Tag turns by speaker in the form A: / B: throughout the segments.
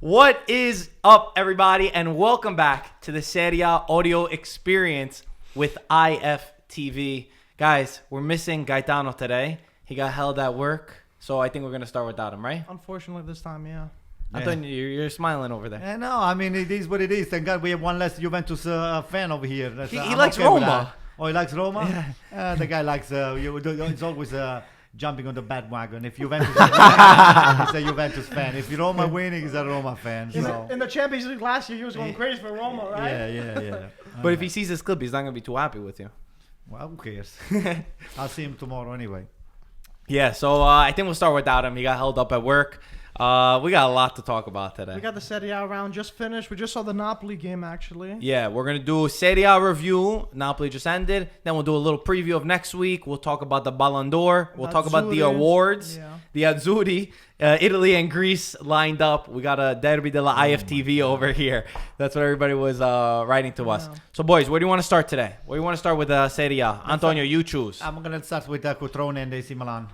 A: What is up, everybody, and welcome back to the Serie audio experience with IFTV. Guys, we're missing Gaetano today. He got held at work, so I think we're going to start without him, right?
B: Unfortunately, this time, yeah.
A: Antonio, you're smiling over there.
C: Yeah, no, I mean, it is what it is. Thank God we have one less Juventus fan over here.
A: He likes Roma.
C: Oh, he likes Roma?
A: Yeah.
C: The guy likes, it's always jumping on the bandwagon. If Juventus he's a Juventus fan. If Roma winning, he's a Roma fan. So.
B: In the Champions League last year, he was going crazy for Roma, right?
C: Yeah.
A: But if he sees this clip, he's not going to be too happy with you.
C: Well, who cares? I'll see him tomorrow anyway.
A: Yeah, so I think we'll start without him. He got held up at work. We got a lot to talk about today.
B: We got the Serie A round just finished. We just saw the Napoli game, actually.
A: Yeah, we're going to do a Serie A review. Napoli just ended. Then we'll do a little preview of next week. We'll talk about the Ballon d'Or. We'll talk about the awards.
B: Yeah.
A: The Azzurri. Italy and Greece lined up. We got a Derby della IFTV over here. That's what everybody was writing to us. So, boys, where do you want to start today? Where do you want to start with Serie A? Antonio, you choose.
C: I'm going to start with Cutrone and AC Milan.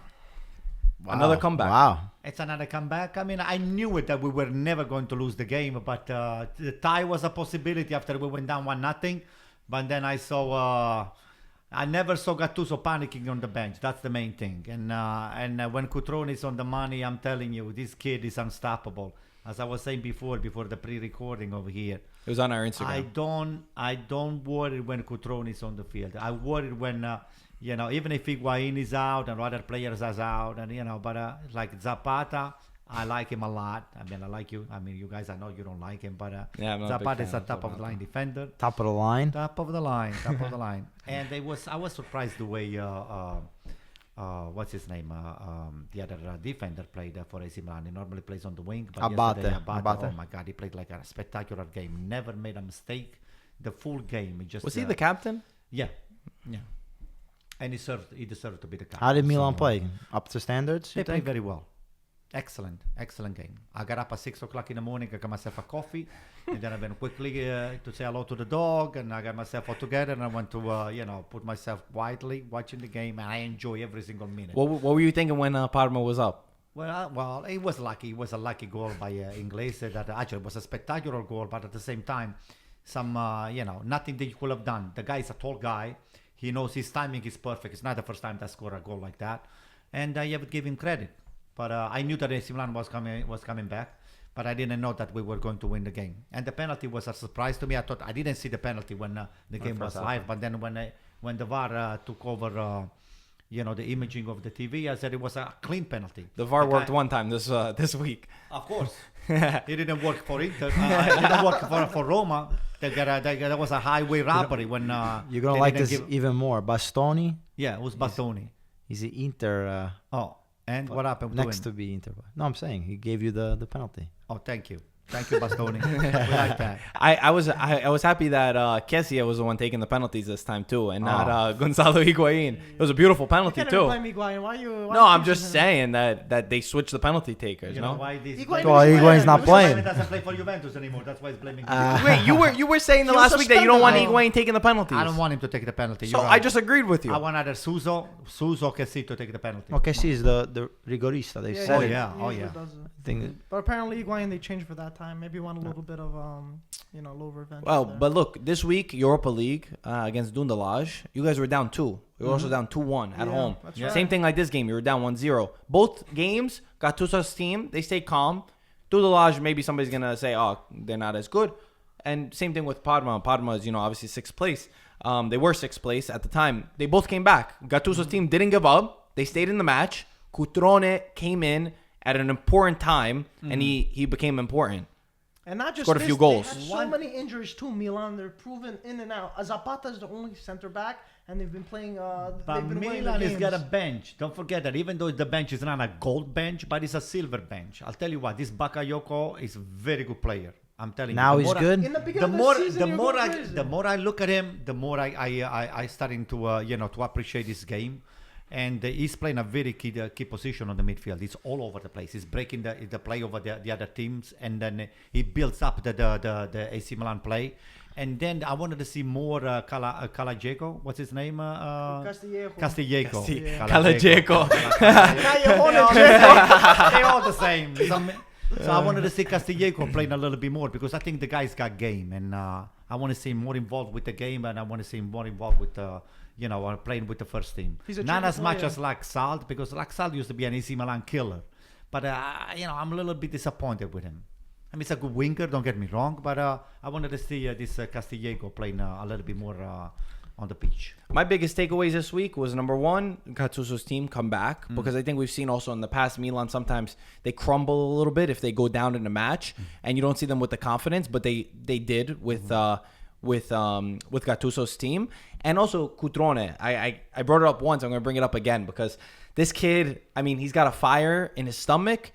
A: Wow. Another comeback.
D: Wow.
C: It's another comeback. I mean, I knew it that we were never going to lose the game, but the tie was a possibility after we went down 1-0. But then I never saw Gattuso panicking on the bench. That's the main thing. And when Cutrone is on the money, I'm telling you, this kid is unstoppable. As I was saying before the pre-recording over here.
A: It was on our Instagram.
C: I don't worry when Cutrone is on the field. I worry when. Even if Higuain is out and other players are out, and but like Zapata, I like him a lot. I mean, I like you. I mean, you guys, I know you don't like him, but Zapata is a top of the line defender.
D: Top of the line.
C: Top of the line. And I was surprised the way what's his name? The other defender played for AC Milan. He normally plays on the wing, but yesterday, Abate. Oh my God, he played like a spectacular game. Never made a mistake. The full game.
A: Was he the captain?
C: Yeah. And he deserved to be the captain.
D: How did Milan play? Up to standards?
C: They played very well. Excellent game. I got up at 6 o'clock in the morning. I got myself a coffee, and then I went quickly to say hello to the dog, and I got myself all together, and I went to put myself quietly watching the game, and I enjoy every single minute.
A: What were you thinking when Parma was up?
C: Well, it was lucky. It was a lucky goal by Inglese. That actually was a spectacular goal, but at the same time, nothing that you could have done. The guy is a tall guy. He knows his timing is perfect. It's not the first time that scored a goal like that, and I have to give him credit. But I knew that AC Milan was coming back, but I didn't know that we were going to win the game. And the penalty was a surprise to me. I didn't see the penalty when the game was live, but then when the VAR took over, the imaging of the TV, I said it was a clean penalty.
A: The VAR worked one time this week.
C: Of course, it didn't work for Inter. It didn't work for Roma. There was a highway robbery when
D: you're gonna like this even more. Bastoni.
C: Yeah, it was Bastoni.
D: He's the Inter.
C: And what happened?
D: Next to be Inter. No, I'm saying he gave you the penalty.
C: Oh, thank you, Bastoni. We like that.
A: I was happy that Kessie was the one taking the penalties this time too, and not Gonzalo Higuain. It was a beautiful penalty too.
B: Blame Higuain. Why
A: no, I'm just saying that they switched the penalty takers.
C: You know why this?
D: Higuain's not playing.
C: He doesn't play for Juventus anymore. That's why he's blaming.
A: Wait, you were saying the last week that you don't want Higuain taking the penalties.
C: I don't want him to take the penalty.
A: So I just agreed with you.
C: I want either Suso or Kessie to take the penalty.
D: Okay, is the rigorista. They said it.
C: Oh yeah.
B: But apparently Higuain, they changed for that time. Maybe want a little bit of low revenge.
A: Well, but look, this week Europa League against Dundalaj, you guys were down 2. You were also down 2-1 at home.
B: That's right.
A: Same thing like this game. You were down 1-0. Both games, Gattuso's team, they stayed calm. Dundalaj, maybe somebody's gonna say, they're not as good. And same thing with Parma. Parma is obviously 6th place. They were 6th place at the time. They both came back. Gattuso's team didn't give up. They stayed in the match. Cutrone came in at an important time, and he became important.
B: And not just
A: scored a few goals.
B: They had so many injuries too. Milan, they're proven in and out. Zapata is the only center back, and they've been playing.
C: But Milan has got a bench. Don't forget that even though the bench is not a gold bench, but it's a silver bench. I'll tell you what, this Bakayoko is a very good player. I'm telling
D: now
C: you.
D: Now he's good.
B: In the beginning of the season,
C: the more I look at him, the more I starting to to appreciate this game. And he's playing a very key position on the midfield. He's all over the place. He's breaking the play over the other teams, and then he builds up the AC Milan play. And then I wanted to see more Calagiego. What's his name?
B: Castillejo.
A: Calagiego.
C: They're all the same. So I wanted to see Castillejo playing a little bit more because I think the guy's got game, and I want to see him more involved with the game, and I want to see him more involved with playing with the first team.
B: He's a
C: Not
B: tricky
C: as much
B: player.
C: as Laxalt, because Laxalt used to be an AC Milan killer. But I'm a little bit disappointed with him. I mean, he's a good winger, don't get me wrong, but I wanted to see this Castillejo playing a little bit more on the pitch.
A: My biggest takeaways this week was, number one, Gattuso's team come back, because I think we've seen also in the past, Milan sometimes they crumble a little bit if they go down in a match, and you don't see them with the confidence, but they did with Gattuso's team. And also Cutrone. I brought it up once. I'm going to bring it up again because this kid, I mean, he's got a fire in his stomach.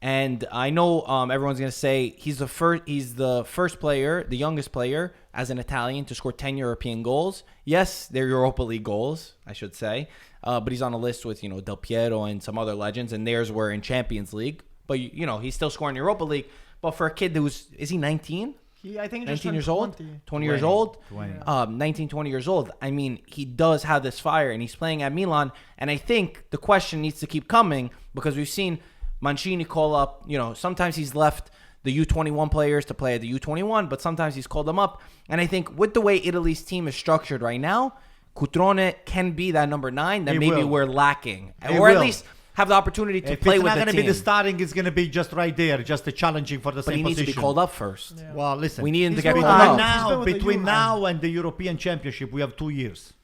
A: And I know everyone's going to say he's the first player, the youngest player as an Italian to score 10 European goals. Yes, they're Europa League goals, I should say. But he's on a list with, Del Piero and some other legends, and theirs were in Champions League. But, he's still scoring Europa League. But for a kid is he 19?
B: I think he
A: 19
B: just turned
A: years old?
B: 20.
A: 20 years old?
C: 20.
A: 19, 20 years old. I mean, he does have this fire, and he's playing at Milan. And I think the question needs to keep coming because we've seen Mancini call up, sometimes he's left the U21 players to play at the U21, but sometimes he's called them up. And I think with the way Italy's team is structured right now, Cutrone can be that number 9 that maybe we're lacking. Or at least have the opportunity to play with the team.
C: If it's not going to be the starting, it's going to be just right there, just the challenging for the
A: but
C: same
A: he needs
C: position.
A: to be called up first.
B: Yeah.
C: Well, listen.
A: We need him to
B: He's
A: get
B: been
A: called
B: with
A: up.
B: the
C: Between
B: Juve.
C: now and the European Championship, we have 2 years.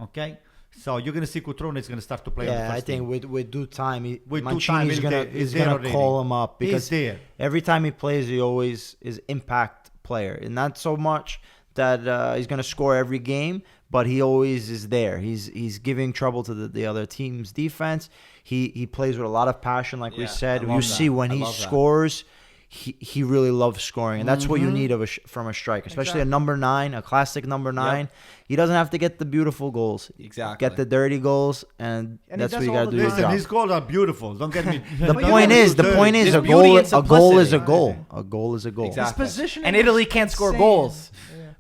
C: Okay? So you're going to see Cutrone is going to start to play on the
D: Yeah,
C: first
D: I think
C: team.
D: with due time,
C: With due
D: Mancini
C: time,
D: is
C: he's there
D: gonna
C: already.
D: call him up because
C: He's there.
D: every time he plays, he always is impact player, and not so much that he's gonna score every game, but he always is there. He's giving trouble to the other team's defense. He plays with a lot of passion, like we
A: Yeah,
D: said.
A: I
D: You
A: love
D: see
A: that.
D: when
A: I
D: he
A: love that.
D: scores. He really loves scoring, and that's what you need from a striker, especially a number 9, a classic number 9. He doesn't have to get the beautiful goals.
A: Exactly.
D: Get the dirty goals, and
B: And he
D: that's
B: does
D: what you
B: all
D: got to
B: the
D: do. Your
B: time.
C: Listen,
D: job.
C: his goals are beautiful. Don't get me.
D: The
B: But
D: point
B: you
D: is,
B: know,
A: there's
D: a
A: beauty in
D: goal is a
A: simplicity.
D: goal. A goal is a goal.
A: Exactly.
B: His positioning
A: And Italy
B: is
A: can't score
B: insane.
A: goals.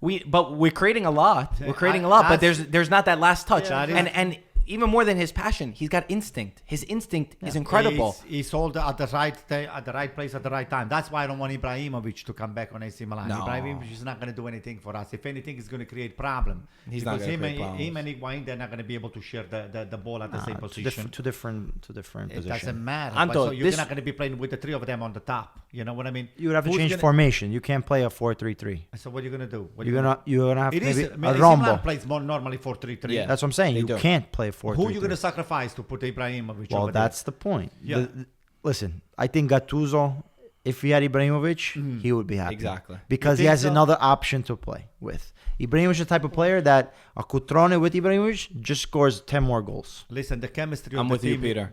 B: Yeah.
A: But we're creating a lot. We're creating
C: I-
A: a lot, but
C: that's-
A: there's not that last touch.
B: Yeah,
A: and even more than his passion, he's got instinct. His instinct is incredible.
C: He's all at the right place at the right time. That's why I don't want Ibrahimovic to come back on AC Milan.
A: No.
C: Ibrahimovic is not going to do anything for us. If anything, he's going to create problem.
A: He's not
C: Because
A: gonna create problems.
C: him and Higuain, they're not going to be able to share the ball at the same position.
D: Two different
C: It
D: positions.
C: doesn't matter.
A: Anto,
C: But so you're
A: this-
C: not going to be playing with the 3 of them on the top. You know what I mean?
D: You would have to
C: Who's
D: change
C: gonna-
D: formation. You can't play a 4-3-3.
C: So what are you going to do? What
D: You're gonna have to
C: It is.
D: maybe
C: I mean,
D: a
C: AC Milan
D: rombo.
C: plays more normally 4-3-3.
A: Yeah.
D: That's what I'm saying.
A: They
D: You
A: do.
D: can't play 4-3-3.
C: Who are you going to sacrifice to put Ibrahimovic
D: Well,
C: over there?
D: that's the point.
C: Yeah.
D: Listen, I think Gattuso, if he had Ibrahimovic, he would be happy.
A: Exactly.
D: Because
C: You
D: he
C: think
D: has
C: so?
D: another option to play with. Ibrahimovic is the type of player that a Cutrone with Ibrahimovic just scores 10 more goals.
C: Listen, the chemistry
A: I'm
C: of the
A: with you,
C: team,
A: Peter.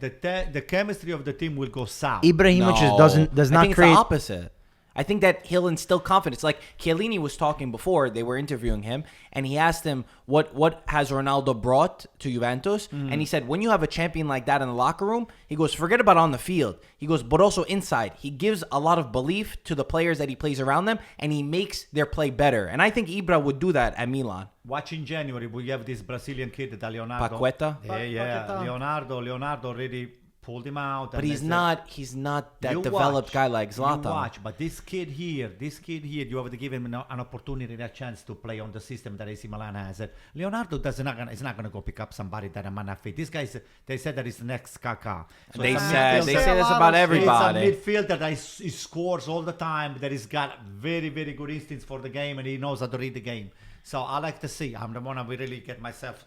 C: The chemistry of the team will go south.
D: Ibrahimovic does
A: I
D: not
A: think
D: create.
A: it's the opposite. I think that he'll instill confidence. Like Chiellini was talking before, they were interviewing him, and he asked him what has Ronaldo brought to Juventus, and he said when you have a champion like that in the locker room, he goes forget about on the field. He goes but also inside. He gives a lot of belief to the players that he plays around them, and he makes their play better. And I think Ibra would do that at Milan.
C: Watch in January, we have this Brazilian kid, that Leonardo.
A: Paqueta,
C: Yeah.
B: Paqueta.
C: Leonardo already pulled him out.
A: but
C: and
A: he's
C: they said,
A: not that
C: "You
A: developed
C: watch,
A: guy like
C: you
A: Zlatan.
C: watch, but this kid here, you have to give him an opportunity, a chance to play on the system that AC Milan has. Leonardo is not gonna go pick up somebody that a man not fit. This guy's, they said that he's the next Kaká. So
A: They
C: it's a
A: say
C: midfielder.
A: this about
C: He's
A: everybody.
C: a midfielder that he scores all the time, that he's got very, very good instincts for the game, and he knows how to read the game. So I like to see. I'm the one I really get myself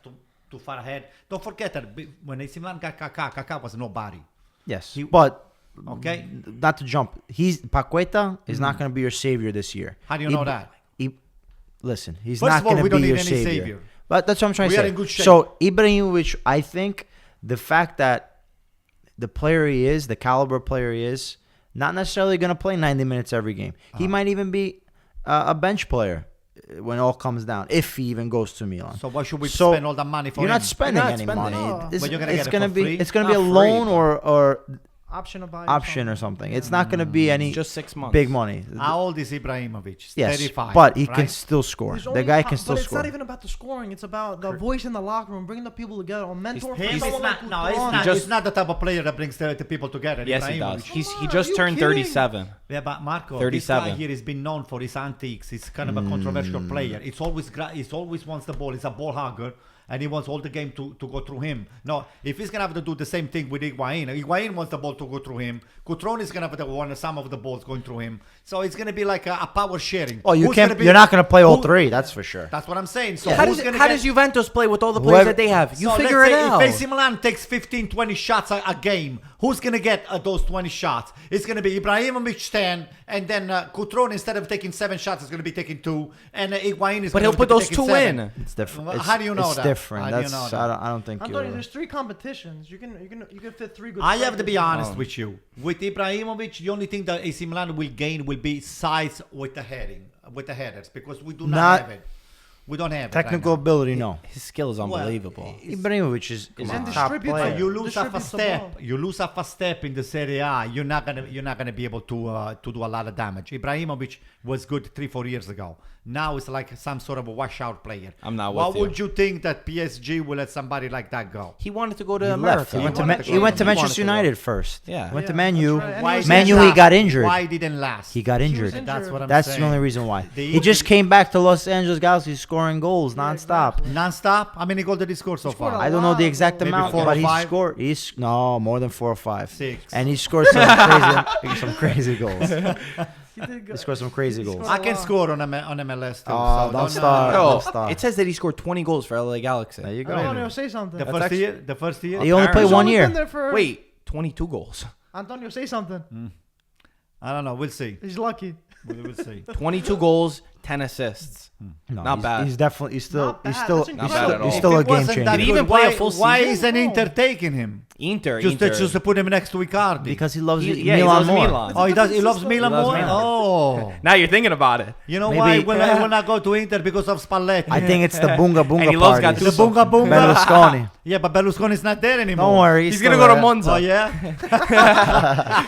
C: too far ahead. Don't forget that when AC Milan got Kaká was nobody.
D: Yes,
C: He-
D: but
C: Okay?
D: not to jump. Paqueta is not going to be your savior this year.
C: How do you know that?
D: Listen, he's
C: First
D: not
C: of all,
D: going
C: we
D: to be
C: don't
D: your
C: need any
D: savior.
C: savior.
D: But that's what I'm trying
C: We
D: to
C: are
D: say.
C: in good shape.
D: So Ibrahimovic, I think the fact that the player he is, the caliber player he is, not necessarily going to play 90 minutes every game. He might even be a bench player when it all comes down, if he even goes to Milan.
C: So why should we
D: So,
C: spend all that money for
D: You're
C: him?
D: not spending
A: You're not
D: any
A: spending.
D: money.
B: No.
D: It's,
C: But you're gonna
D: it's
C: get it
D: gonna
C: for
D: be
C: free?
D: it's gonna be a
A: Not free,
D: loan
A: but-
D: or
B: Option to buy.
D: option or something. It's not going to be any
A: Just 6 months.
D: big money.
C: How old is Ibrahimovic?
D: Yes,
C: 35.
D: but he can
C: right?
D: still score.
B: There's
D: The
B: only
D: guy
B: po-
D: can still
B: But it's
D: score.
B: not even about the scoring. It's about the voice in the locker room, bringing the people together. A mentor. for
C: Him is
B: someone
C: not,
B: like
C: no, it's
B: Coutron.
C: not,
A: just-
C: it's not the type of player that brings the people together.
A: Yes, he
C: Ibrahimovic.
A: does.
B: Come
A: He
B: on,
A: just
B: are you
A: turned
B: kidding?
A: 37.
C: Yeah, but Marco,
A: 37.
C: this guy here has been known for his antiques. He's kind of a controversial player. It's always he's always wants the ball. He's a ball hugger, and he wants all the game to go through him. No, if he's gonna have to do the same thing with Higuain wants the ball to go through him. Coutron is gonna have to want some of the balls going through him. So it's gonna be like a power sharing.
D: Oh, you
C: Who's
D: can't.
C: gonna be-
D: You're not going to play all
C: who-
D: three. That's for sure.
C: That's what I'm saying. So
A: How
C: who's
A: does,
C: gonna
A: how
C: get-
A: does Juventus play with all the players
D: Whoever-
A: that they have? You
C: So
A: figure
C: let's
A: it
C: say
A: out.
C: If AC Milan takes 15, 20 shots a game, who's going to get those 20 shots? It's going to be Ibrahimovic 10, and then Coutron, instead of taking 7 shots, is going to be taking 2, and Higuain is
A: But
C: going
A: he'll
C: to
A: put
C: be
A: those
C: taking
A: 2
C: 7.
A: in.
D: It's different.
C: Well,
D: It's,
C: how do you know
D: it's
C: that?
D: different.
C: How do you
D: That's.
C: know that?
D: I don't think
B: Antonio,
D: you're.
B: there's 3 competitions. You can fit 3 good.
C: I have to be
B: strikers.
C: honest with you. With Ibrahimovic, the only thing that AC Milan will gain will be size with the headers, because we do not
D: Not-
C: have it. We don't have
D: Technical
C: it right
D: ability, no.
A: His skill is unbelievable.
D: Ibrahimovic is
B: And
D: top
B: distributes
D: player.
C: now. You lose half a
B: Distributes the
C: step.
B: ball.
C: You lose half a step in the Serie A. You're not gonna be able to do a lot of damage. Ibrahimovic was good 3-4 years ago. Now it's like some sort of a washout player.
A: I'm not
C: Why
A: with you.
C: would you think that PSG will let somebody like that go?
A: He wanted to go to
D: He
A: America.
D: left. He went to,
B: wanted to
D: he went to
B: go.
D: Manchester United first.
A: Yeah.
D: Went to
B: Yeah,
D: Man U.
B: that's right. And
C: Why
B: he was
D: Man
C: didn't
D: U, he
C: last?
D: got injured.
C: Why didn't last?
D: He got
B: was
D: injured.
B: injured.
C: That's what I'm
D: That's
C: saying.
D: the only reason why.
C: The
D: He just
C: injury-
D: came back to Los Angeles Galaxy scoring goals nonstop.
B: exactly.
C: Non-stop? How many goals did he score so
B: scored
C: far?
B: a
D: I don't know the
B: lot,
D: exact
B: bro.
C: Maybe
D: amount,
C: 4 or
D: but he
C: 5?
D: scored. He's no more than 4 or 5.
C: 6.
D: And he scored some crazy goals.
B: He did good.
D: He scored some crazy goals.
C: I can score on MLS too.
D: Oh,
C: so
D: don't start.
A: Bro,
D: Don't stop.
A: it says that he scored 20 goals for LA Galaxy.
D: There you go.
B: Antonio, say something.
C: The
A: That's
C: first
A: actually-
C: year. The first year.
D: He only played
B: He's
D: 1
B: only
D: year.
B: been there for-
A: Wait, 22 goals.
B: Antonio, say something.
C: I don't know. We'll see.
B: He's lucky.
C: We'll see.
A: 22 goals, 10 assists.
D: No,
A: Not
D: he's,
A: bad.
D: He's definitely. He's still.
B: Not
D: He's
B: bad.
D: still.
B: That's
D: He's
B: incredible.
D: still,
A: Not bad at
D: he's
A: all.
D: still
C: If
D: a
C: it
D: game
C: wasn't
D: changer.
C: that
A: Did he even
C: good,
A: play a
C: why-
A: full
C: Why
A: season?
C: isn't
B: No.
C: Inter taking him?
A: Inter.
C: Just to put him next to Icardi.
D: Because he loves
A: He-
D: it.
A: yeah, he
D: Milan
A: loves
D: more.
A: Milan.
C: Oh, he does. He loves
B: He
C: Milan
A: loves
C: more.
A: Milan.
C: Oh,
A: Now you're thinking about it.
C: you know
D: Maybe-
C: why? He will not go to Inter because of Spalletti.
D: I think it's the Bunga Bunga
A: And he loves
D: parties.
C: the
A: Gattuso.
C: bunga bunga.
D: Berlusconi.
C: Yeah, but Berlusconi's not there anymore.
D: Don't worry.
A: He's
D: still
A: going to go to
D: there.
A: Monza.
C: Oh yeah.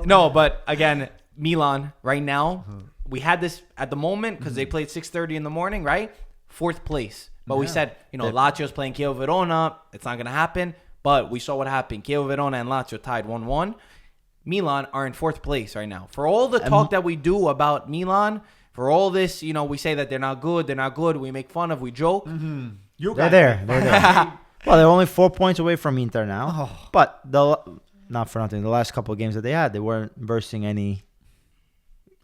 A: No, but again, Milan right now, we had this at the moment because they played 6:30 in the morning, right? 4th place. But we said, Lazio's playing Chievo Verona. It's not going to happen. But we saw what happened. Chievo Verona and Lazio tied 1-1. Milan are in 4th place right now. For all the talk that we do about Milan, for all this, we say that they're not good, we make fun of, we joke.
C: You
D: They're
C: guys-
D: there. They're there. Well, they're only 4 points away from Inter now. But not for nothing. The last couple of games that they had, they weren't bursting any.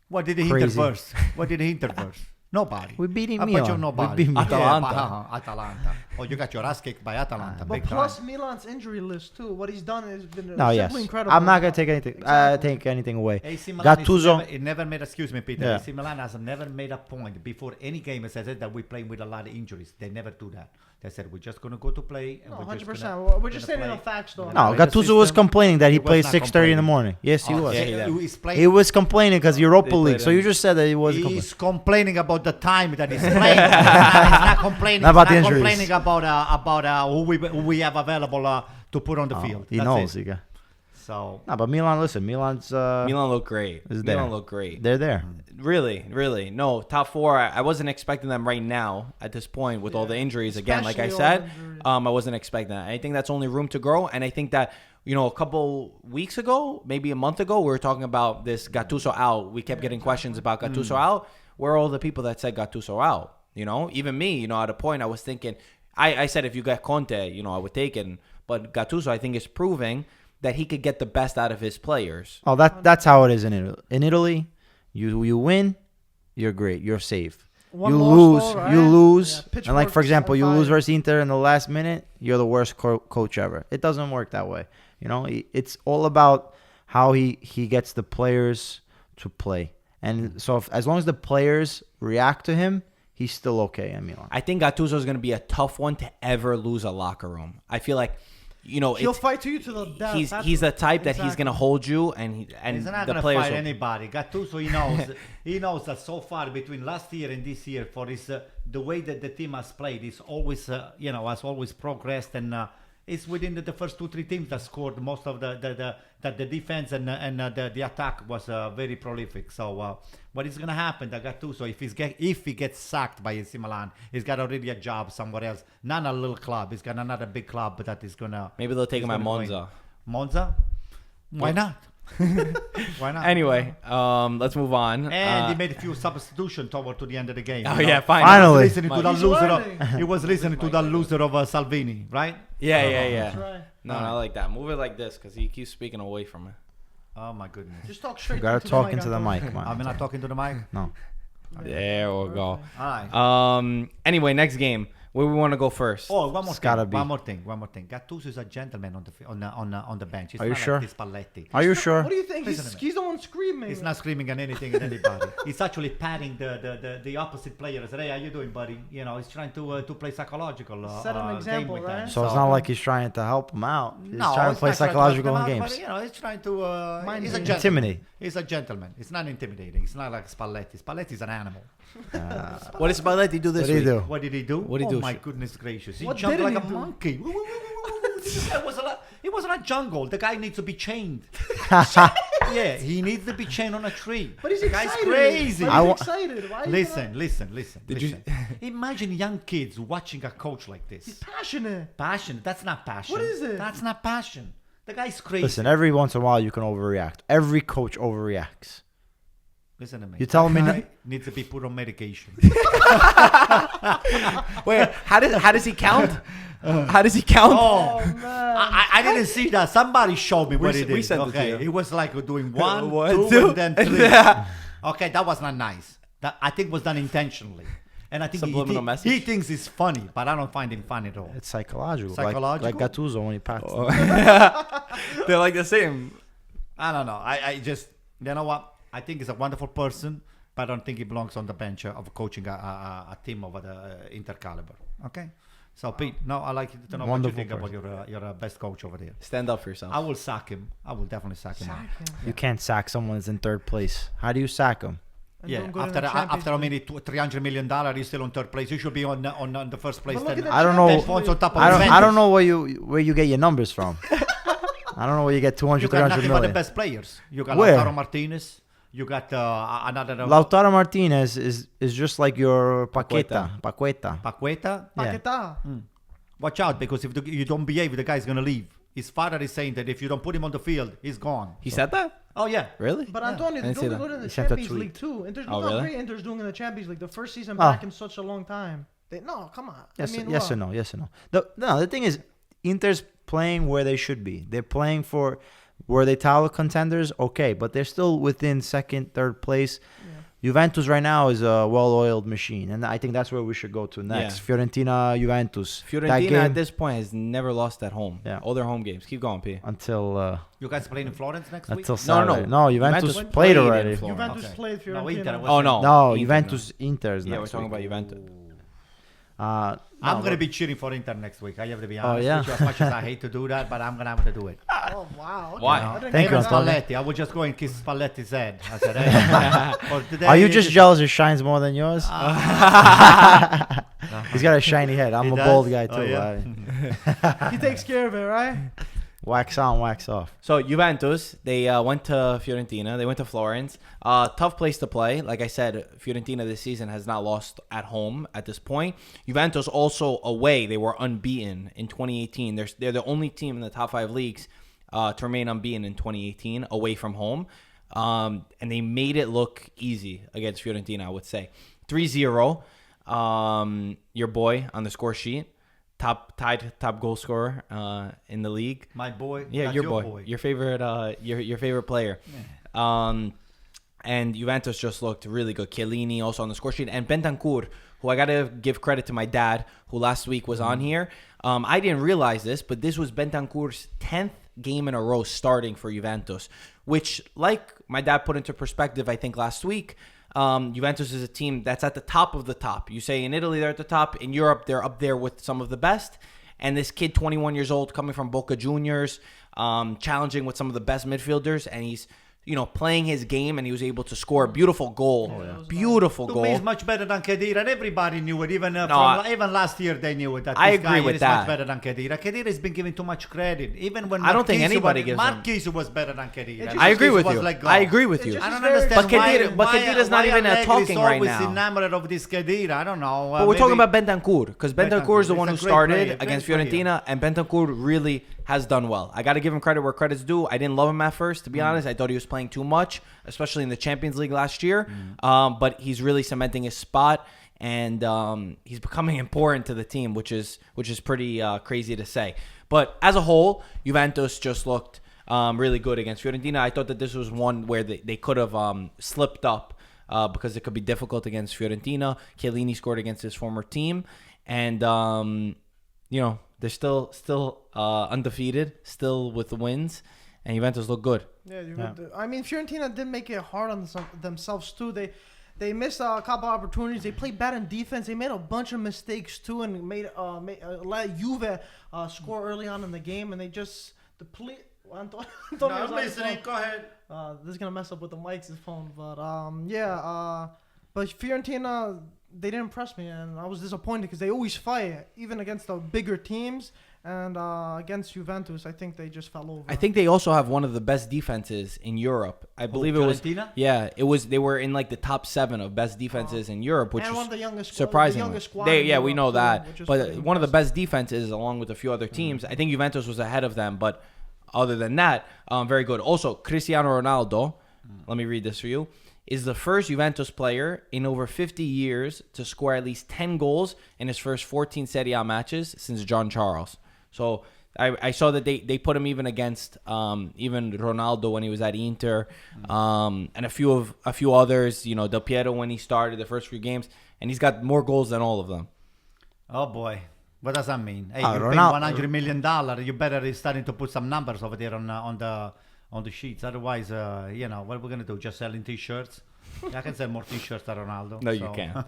C: What did he
D: Crazy.
C: Inter first? What did he Inter first? Nobody.
D: We beat
C: How about
D: Milan.
C: you, nobody?
D: We beat Milan.
A: Atalanta.
C: Atalanta. Oh, you got your ass kicked by Atalanta.
B: But
C: Big
B: plus
C: time.
B: Milan's injury list too. What he's done has been
D: No,
B: simply
D: yes.
B: incredible.
D: I'm not gonna take anything.
B: Exactly.
D: Take anything away.
C: AC Milan is
D: Gattuso.
C: never, it never made. Excuse me, Peter.
D: Yeah.
C: AC Milan has never made a point before any game has said that we play with a lot of injuries. They never do that. They said we're just gonna go to play. And
B: No,
C: we're
B: 100%.
C: just gonna-
B: We're just
C: gonna
B: stating
C: play.
B: the facts, though.
D: No,
C: Play the
D: Gattuso was
C: system.
D: complaining that he
C: He was
D: played
C: not
D: 6:30 in the
C: complaining.
D: morning. Yes, he
C: Oh,
D: was.
A: yeah, he did.
C: He's playing.
D: He was complaining because Europa
A: They
D: League.
A: played
D: So you just said that he was complaining.
C: He's complaining about the time that he's playing. He's not complaining.
D: Not about
C: he's
D: the
C: not
D: injuries.
C: complaining about who we have available to put on the
D: Oh,
C: field.
D: he
C: That's
D: knows.
C: it.
D: He got.
C: So
D: No, but Milan. Listen, Milan's.
A: Milan looked great.
D: is there.
A: Milan looked great.
D: They're there.
A: Really. No, top 4. I wasn't expecting them right now at this point with all the injuries. Again, like I
B: Especially all
A: said,
B: the injuries.
A: I wasn't expecting that. I think that's only room to grow. And I think that, a couple weeks ago, maybe a month ago, we were talking about this Gattuso out. We kept getting questions about Gattuso out. Where are all the people that said Gattuso out? Even me, at a point I was thinking, I said if you get Conte, I would take it. But Gattuso, I think, is proving that he could get the best out of his players.
D: Oh, that's how it is in Italy. In Italy, you win, you're great, you're safe.
B: One
D: you
B: loss
D: lose,
B: though, right?
D: you lose,
B: Yeah,
D: and like for
B: pitchforks
D: example,
B: on
D: you lose
B: fire.
D: versus Inter in the last minute, you're the worst coach ever. It doesn't work that way. It's all about how he gets the players to play, and so as long as the players react to him, he's still okay in Milan.
A: I think Gattuso is going to be a tough one to ever lose a locker room. I feel like,
B: He'll
A: it's,
B: fight to you to the death.
A: he's the type that he's going to hold you, and
C: he's not
A: the
C: gonna
A: players
C: fight
A: will-
C: anybody. Gattuso, he knows that so far between last year and this year, for his the way that the team has played, is always has always progressed, and it's within the first 2-3 teams that scored most of the defense and the attack was very prolific. So what is gonna happen? The Gattuso, if he gets sacked by AC Milan, he's got already a job somewhere else. Not a little club. He's got another big club that is gonna.
A: Maybe they'll take him at
C: gonna go in.
A: Monza.
C: Monza? Why not? Why not?
A: Anyway, let's move on.
C: And he made a few substitutions toward to the end of the game.
A: Oh
C: you
A: yeah,
C: know?
A: finally.
C: He was listening to the
B: He's
C: loser.
B: learning.
C: He was listening to the loser of Salvini, right?
A: Yeah.
B: That's right.
A: No, I like that. Move it like this because he keeps speaking away from it.
C: Oh my goodness.
B: Just talk straight.
D: You gotta
B: to
D: talk
B: the
D: into the
B: Antonio.
D: mic, man.
C: I'm not talking to the mic.
D: No.
A: There we go.
C: All right.
A: Anyway, next game. Where we want to go first?
C: Oh, one more
D: It's gotta
C: thing.
D: be.
C: One more thing. Gattuso is a gentleman on the bench. It's
D: Are you
C: not
D: sure?
C: like this Spalletti.
D: Are you sure?
B: What do you think?
C: Listen to me.
B: He's the one screaming.
C: He's not screaming at anything at anybody. He's actually patting the opposite player. Hey, how you doing, buddy? You know, he's trying to play psychological.
B: Set an
C: game
B: example,
C: with
B: right?
C: them.
D: So it's not like he's trying to help him out. He's
C: No,
D: trying to
C: it's
D: play
C: not trying to
D: psychological
C: help
D: in
C: them out,
D: games.
C: But, you know, he's trying to.
B: Mind
C: He's a
B: games.
C: gentleman.
D: Intimidate.
C: He's a gentleman. It's not intimidating. It's not like Spalletti. Spalletti's an animal.
A: What does Spalletti do this
D: What do you
A: week?
D: do?
C: What did he do?
A: What did he
C: Oh
A: do?
C: my goodness gracious! He
B: What
C: jumped
B: didn't
C: like a
B: he do?
C: monkey. It wasn't a jungle. The guy needs to be chained. Yeah, he needs to be chained on a tree.
B: But he's
C: the guy's
B: excited.
C: crazy.
B: But
D: I
B: he's
D: wa-
B: excited. Why? Are you
C: Listen.
A: Did you-
C: Imagine young kids watching a coach like
B: He's
C: this.
B: passionate.
C: Passion. That's not passion.
B: What is it?
C: That's not passion. The guy's crazy.
D: Listen, every once in a while you can overreact. Every coach overreacts.
C: Listen to me.
D: You telling me
C: That
D: no-
C: guy needs to be put on medication.
A: Wait, how does he count? How does he count?
C: Oh,
B: Oh man.
C: I didn't see that. Somebody showed me what he
A: we
C: did.
A: sent it to
C: Okay,
A: you.
C: it was like doing one,
A: One,
C: two, and then three.
A: Yeah.
C: Okay, that was not nice. That I think was done intentionally, and I think
A: Subliminal message?
C: he thinks it's funny, but I don't find him funny at all.
D: It's psychological.
C: Psychological?
D: Like Gattuso when he pats.
A: They're like the same.
C: I don't know. I just, you know what? I think he's a wonderful person, but I don't think he belongs on the bench of coaching a team of the intercaliber. Okay. So Pete, no, I like to know
D: Wonderful
C: what you think about your best coach over there.
A: Stand up for yourself.
C: I will sack him. I will definitely sack him.
B: Sack him.
D: You can't sack someone that's in third place. How do you sack him?
B: And
C: Yeah,
B: don't go to the
C: after
B: Champions
C: how
B: League.
C: many $300 million, he's still on third place. You should be on the first place.
B: But look
C: Then
B: at the
D: I don't know.
C: 10 points on top of
D: I
C: Juventus.
D: don't know where you get your numbers from. I don't know where you get 200,
C: You got
D: 300
C: nothing but the
D: million.
C: best players. You got
D: Where?
C: Lautaro Martinez. You got another
D: Lautaro Martinez is just like your Paqueta.
C: Paqueta.
D: Yeah.
B: Paquetá.
C: Watch out, because if you don't behave, the guy's gonna leave. His father is saying that if you don't put him on the field, he's gone.
A: He said that?
C: Oh yeah.
A: Really?
B: But Antonio,
A: I didn't see
B: don't
A: that.
B: go to the
D: He sent a
B: Champions
D: tweet.
B: League too. Inter's
A: Oh,
B: look how
A: really?
B: great Inter's doing in the Champions League. The first season
D: Oh.
B: back in such a long time. No, come on.
D: Yes,
B: I mean,
D: yes or
B: well,
D: no? Yes or no? The thing is, Inter's playing where they should be. They're playing for were they title contenders? Okay, but they're still within second, third place. Juventus right now is a well-oiled machine, and I think that's where we should go to next.
A: Yeah.
D: Fiorentina, Juventus. That
A: Fiorentina
D: game
A: at this point has never lost at home.
D: Yeah.
A: All their home games. Keep going, P.
D: until
C: You guys playing in Florence next week?
D: until
A: No,
D: Saturday.
A: no.
D: Juventus
A: Juventus
D: played
A: played in
D: already.
A: Florence.
B: Juventus
C: Okay.
B: played Fiorentina.
C: No, Inter was-
A: Oh, no.
D: No,
A: Inter,
D: Juventus Inter's
A: Yeah,
D: next
A: we're talking
D: week.
A: about Juventus.
C: I'm gonna be cheering for Inter next week. I have to be honest
D: yeah?
C: with you. As much as I hate to do that, but I'm gonna have to do it.
B: Oh wow. Okay.
A: Why?
B: I didn't
D: Thank
B: know
D: you,
B: that.
D: Antonio.
C: Spalletti. I would just go and kiss Spalletti's head. I said, hey. Or today
D: Are you just jealous it shines more than yours? He's got a shiny head. I'm
C: He
D: a
C: does?
D: bald guy
C: Oh,
D: too.
C: yeah?
B: He takes care of it, right?
D: Wax on, wax off.
A: So Juventus, they went to Fiorentina. They went to Florence. Tough place to play. Like I said, Fiorentina this season has not lost at home at this point. Juventus also away. They were unbeaten in 2018. They're the only team in the top 5 leagues to remain unbeaten in 2018 away from home. And they made it look easy against Fiorentina, I would say. 3-0. Your boy on the score sheet. Tied top goal scorer in the league.
C: My boy.
A: Yeah,
C: that's
A: your boy. Your favorite your favorite player. And Juventus just looked really good. Chiellini also on the score sheet. And Bentancur, who I got to give credit to my dad, who last week was on here. I didn't realize this, but this was Bentancur's 10th game in a row starting for Juventus, which, like my dad put into perspective, I think last week, Juventus is a team that's at the top of the top. You say in Italy they're at the top. In Europe, they're up there with some of the best. And this kid, 21 years old, coming from Boca Juniors, challenging with some of the best midfielders, and he's playing his game, and he was able to score a beautiful goal. Beautiful
C: To
A: goal.
C: me, he's much better than Khedira, and everybody knew it. Even even last year, they knew it. That
A: I
C: this
A: agree
C: guy
A: with
C: is
A: that.
C: much better than Khedira. Khedira has been given too much credit. Even when
A: I don't think anybody gives him.
C: Marquise was better than Khedira.
A: I agree with you.
C: Like,
A: I agree with
B: It
A: you.
B: just
C: I don't
B: is very-
C: understand
A: But Khedira's not even talking right
C: always
A: now.
C: enamored of this Khedira. I don't know.
A: But we're talking about Bentancur, because Bentancur is the
C: Bentancur
A: one who
C: is a great
A: started
C: player,
A: against
C: great player.
A: Fiorentina, and Bentancur really has done well. I got to give him credit where credit's due. I didn't love him at first, to be honest. I thought he was playing too much, especially in the Champions League last year. But he's really cementing his spot, and he's becoming important to the team, which is pretty crazy to say. But as a whole, Juventus just looked really good against Fiorentina. I thought that this was one where they could have slipped up because it could be difficult against Fiorentina. Chiellini scored against his former team, and they're still undefeated, still with the wins, and Juventus look good.
B: Yeah, I mean, Fiorentina did make it hard on themselves too. They missed a couple opportunities. They played bad in defense. They made a bunch of mistakes too, and let Juve score early on in the game, and they just deplete.
C: I'm listening. Go ahead.
B: This is gonna mess up with the mics, his phone, but but Fiorentina, they didn't impress me, and I was disappointed because they always fight, even against the bigger teams, and against Juventus, I think they just fell over.
A: I think they also have one of the best defenses in Europe. I believe it was.
C: Fiorentina?
A: Yeah, it was. They were in like the top 7 of best defenses in Europe, which
B: and
A: is
B: one of the youngest,
A: surprising.
B: The youngest squad
A: We
B: in Europe
A: know
B: too,
A: that,
B: which is
A: but
B: pretty
A: one of the
B: impressive.
A: best defenses, along with a few other teams. I think Juventus was ahead of them, but other than that, very good. Also, Cristiano Ronaldo. Let me read this for you. Is the first Juventus player in over 50 years to score at least 10 goals in his first 14 Serie A matches since John Charles. So I saw that they put him even against even Ronaldo when he was at Inter, and a few others. Del Piero when he started the first few games, and he's got more goals than all of them.
C: Oh boy. What does that mean? Hey, you're
D: Ronaldo-
C: paying $100 million. You better starting to put some numbers over there on the sheets. Otherwise, what we're gonna do? Just selling T-shirts? I can sell more T-shirts than Ronaldo.
A: No, you can't.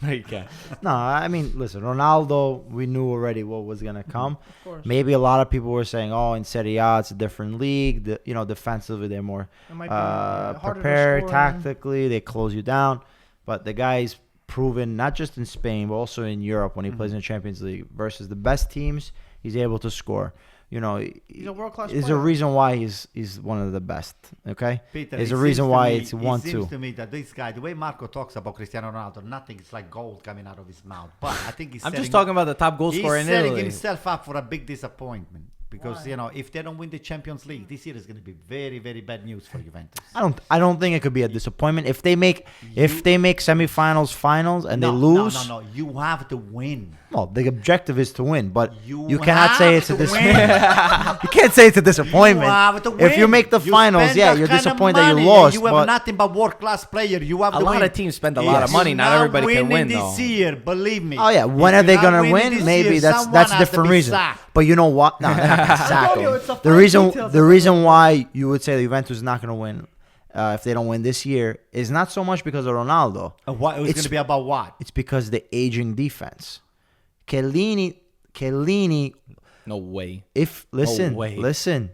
A: No, you can't.
D: No, I mean, listen, Ronaldo, we knew already what was going to come.
B: Of course.
D: Maybe a lot of people were saying, oh, in Serie A, it's a different league. Defensively, they're more
B: It might be harder to
D: prepared
B: score in.
D: tactically. They close you down. But the guy's proven, not just in Spain, but also in Europe when he plays in the Champions League versus the best teams, he's able to score.
B: He's a world-class
D: There's a
B: player.
D: reason why he's one of the best, okay?
C: Peter,
D: There's
C: it
D: a reason
C: seems to
D: why
C: me-
D: it's
C: It
D: 1-2.
C: seems to me that this guy, the way Marco talks about Cristiano Ronaldo, nothing is like gold coming out of his mouth. But I think he's
A: I'm just
C: setting-
A: talking about the top goal
C: he's
A: scorer in
C: setting
A: Italy.
C: himself up for a big disappointment. Because,
B: Why?
C: if they don't win the Champions League, this year is going to be very, very bad news for Juventus.
D: I don't think it could be a disappointment if they make semifinals, finals, and they lose.
C: No. You have to win.
D: Well, the objective is to win, but
C: You
D: you cannot say
C: have
D: it's a
C: to
D: disappointment.
C: win.
D: You can't say it's a disappointment.
C: You have to
D: If you
C: win.
D: make the finals,
C: spend
D: yeah,
C: that
D: you're
C: kind of
D: disappointed that you
C: money,
D: lost.
C: You have
D: but
C: nothing but world-class player. You have
A: A
C: to
A: lot
C: win.
A: of teams spend a lot of
C: If
A: money.
C: you're
A: Not everybody can
C: winning
A: win, though.
C: this year, believe me.
D: oh yeah, when
C: If
D: are they
C: you're not
D: gonna
C: winning
D: win?
C: this
D: Maybe
C: year,
D: that's
C: someone
D: a
C: has to
D: different
C: be
D: reason.
C: sacked.
D: But you know what? No, they're not gonna sack
B: told you,
D: him.
B: it's the
D: The
B: fine
D: reason
B: details
D: the
B: of
D: reason
B: it.
D: why you would say the Juventus is not gonna win if they don't win this year is not so much because of Ronaldo.
C: What it was
D: It's-
C: going to be about what?
D: It's because the aging defense. Chiellini.
A: No way.
D: Listen.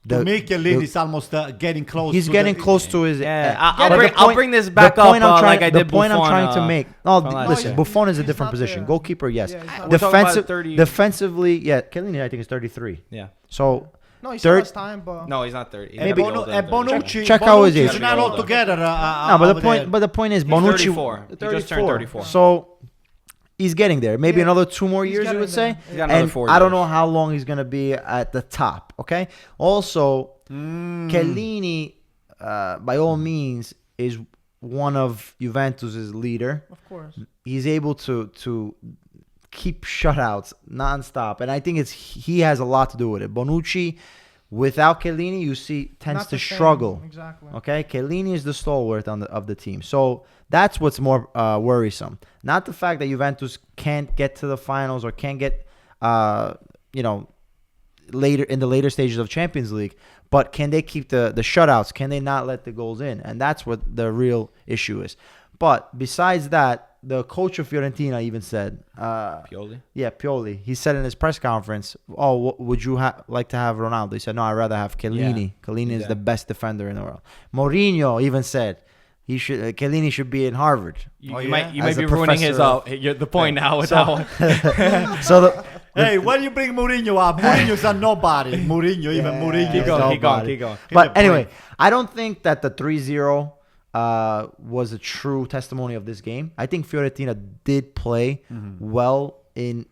C: To me, Chiellini is almost getting close.
D: He's
C: to
D: getting
C: the,
D: close to his.
A: Yeah,
D: but
A: I'll bring this back up like I did
D: The point I'm
A: Buffon,
D: trying to make. No,
A: from last
D: listen,
A: year.
D: Buffon is a
B: He's
D: different
B: not
D: position.
B: there.
D: Goalkeeper, yes.
B: Yeah, he's not
A: We're talking about
D: Defensive,
A: 30
D: defensively, yeah. Chiellini, I think is 33.
A: Yeah.
D: So
B: No, he's
D: Third-
B: last time, but
A: No, he's not 30. He's
C: And
A: gotta be older than 30.
C: Bonucci.
D: Check out his
C: Bonucci's
D: age.
C: not all together.
D: no, but the point is
A: He's
D: Bonucci.
A: 34. He just turned 34.
D: So he's getting there. Maybe
B: Yeah,
D: another 2 more
B: he's
D: years, you
B: getting
D: would say.
B: there.
A: He's got another
D: And
A: 4
D: I don't
A: years.
D: know how long he's gonna be at the top. Okay. Also, Chiellini, by all means, is one of Juventus's leader.
B: of course.
D: He's able to keep shutouts nonstop, and I think he has a lot to do with it. Bonucci, without Chiellini, you see tends
B: Not
D: to
B: the same.
D: struggle.
B: Exactly.
D: Okay, Chiellini is the stalwart of the team, so that's what's more worrisome. Not the fact that Juventus can't get to the finals or can't get, later in the later stages of Champions League, but can they keep the shutouts? Can they not let the goals in? And that's what the real issue is. But besides that, the coach of Fiorentina even said,
A: Pioli.
D: yeah, Pioli. He said in his press conference, "Oh, would you like to have Ronaldo?" He said, "No, I'd rather have Chiellini.
A: Yeah,
D: Chiellini is the
A: exactly.
D: best defender in the world." Mourinho even said Chiellini should be in Harvard.
A: You,
C: Oh,
A: you
C: yeah?
A: might you
D: As
A: might
D: a
A: be ruining his
D: professor
A: the point now with
D: So-
A: that one.
D: So the
C: Hey, when you bring Mourinho up, Mourinho's a nobody. Mourinho, even
D: Yeah.
C: Mourinho.
A: Keep
C: is
A: going, keep going,
C: nobody.
A: keep going.
D: But anyway, I don't think that the 3-0 was a true testimony of this game. I think Fiorentina did play well in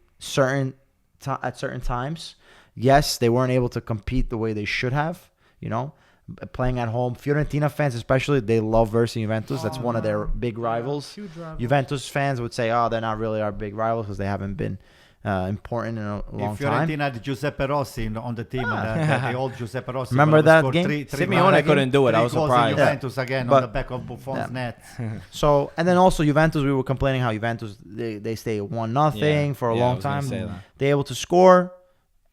D: at certain times. Yes, they weren't able to compete the way they should have, playing at home. Fiorentina fans especially, they love versus Juventus. That's one of their big rivals.
B: Huge rival.
D: Juventus fans would say, oh, they're not really our big rivals because they haven't been important in a long
C: If
D: time.
C: Fiorentina had Giuseppe Rossi on the team, the old Giuseppe Rossi.
D: Remember
C: would
D: that
C: have scored
D: game?
C: Three
A: Simeone
C: goals.
A: couldn't do it. I was
C: 3 goals in
A: surprised.
C: Juventus again
D: But-
C: on the back of Buffon's
D: Yeah.
C: net.
D: So, and then also Juventus, we were complaining how Juventus, they stay 1-0 for a
A: I
D: long
A: was gonna
D: time.
A: say that.
D: They're able to score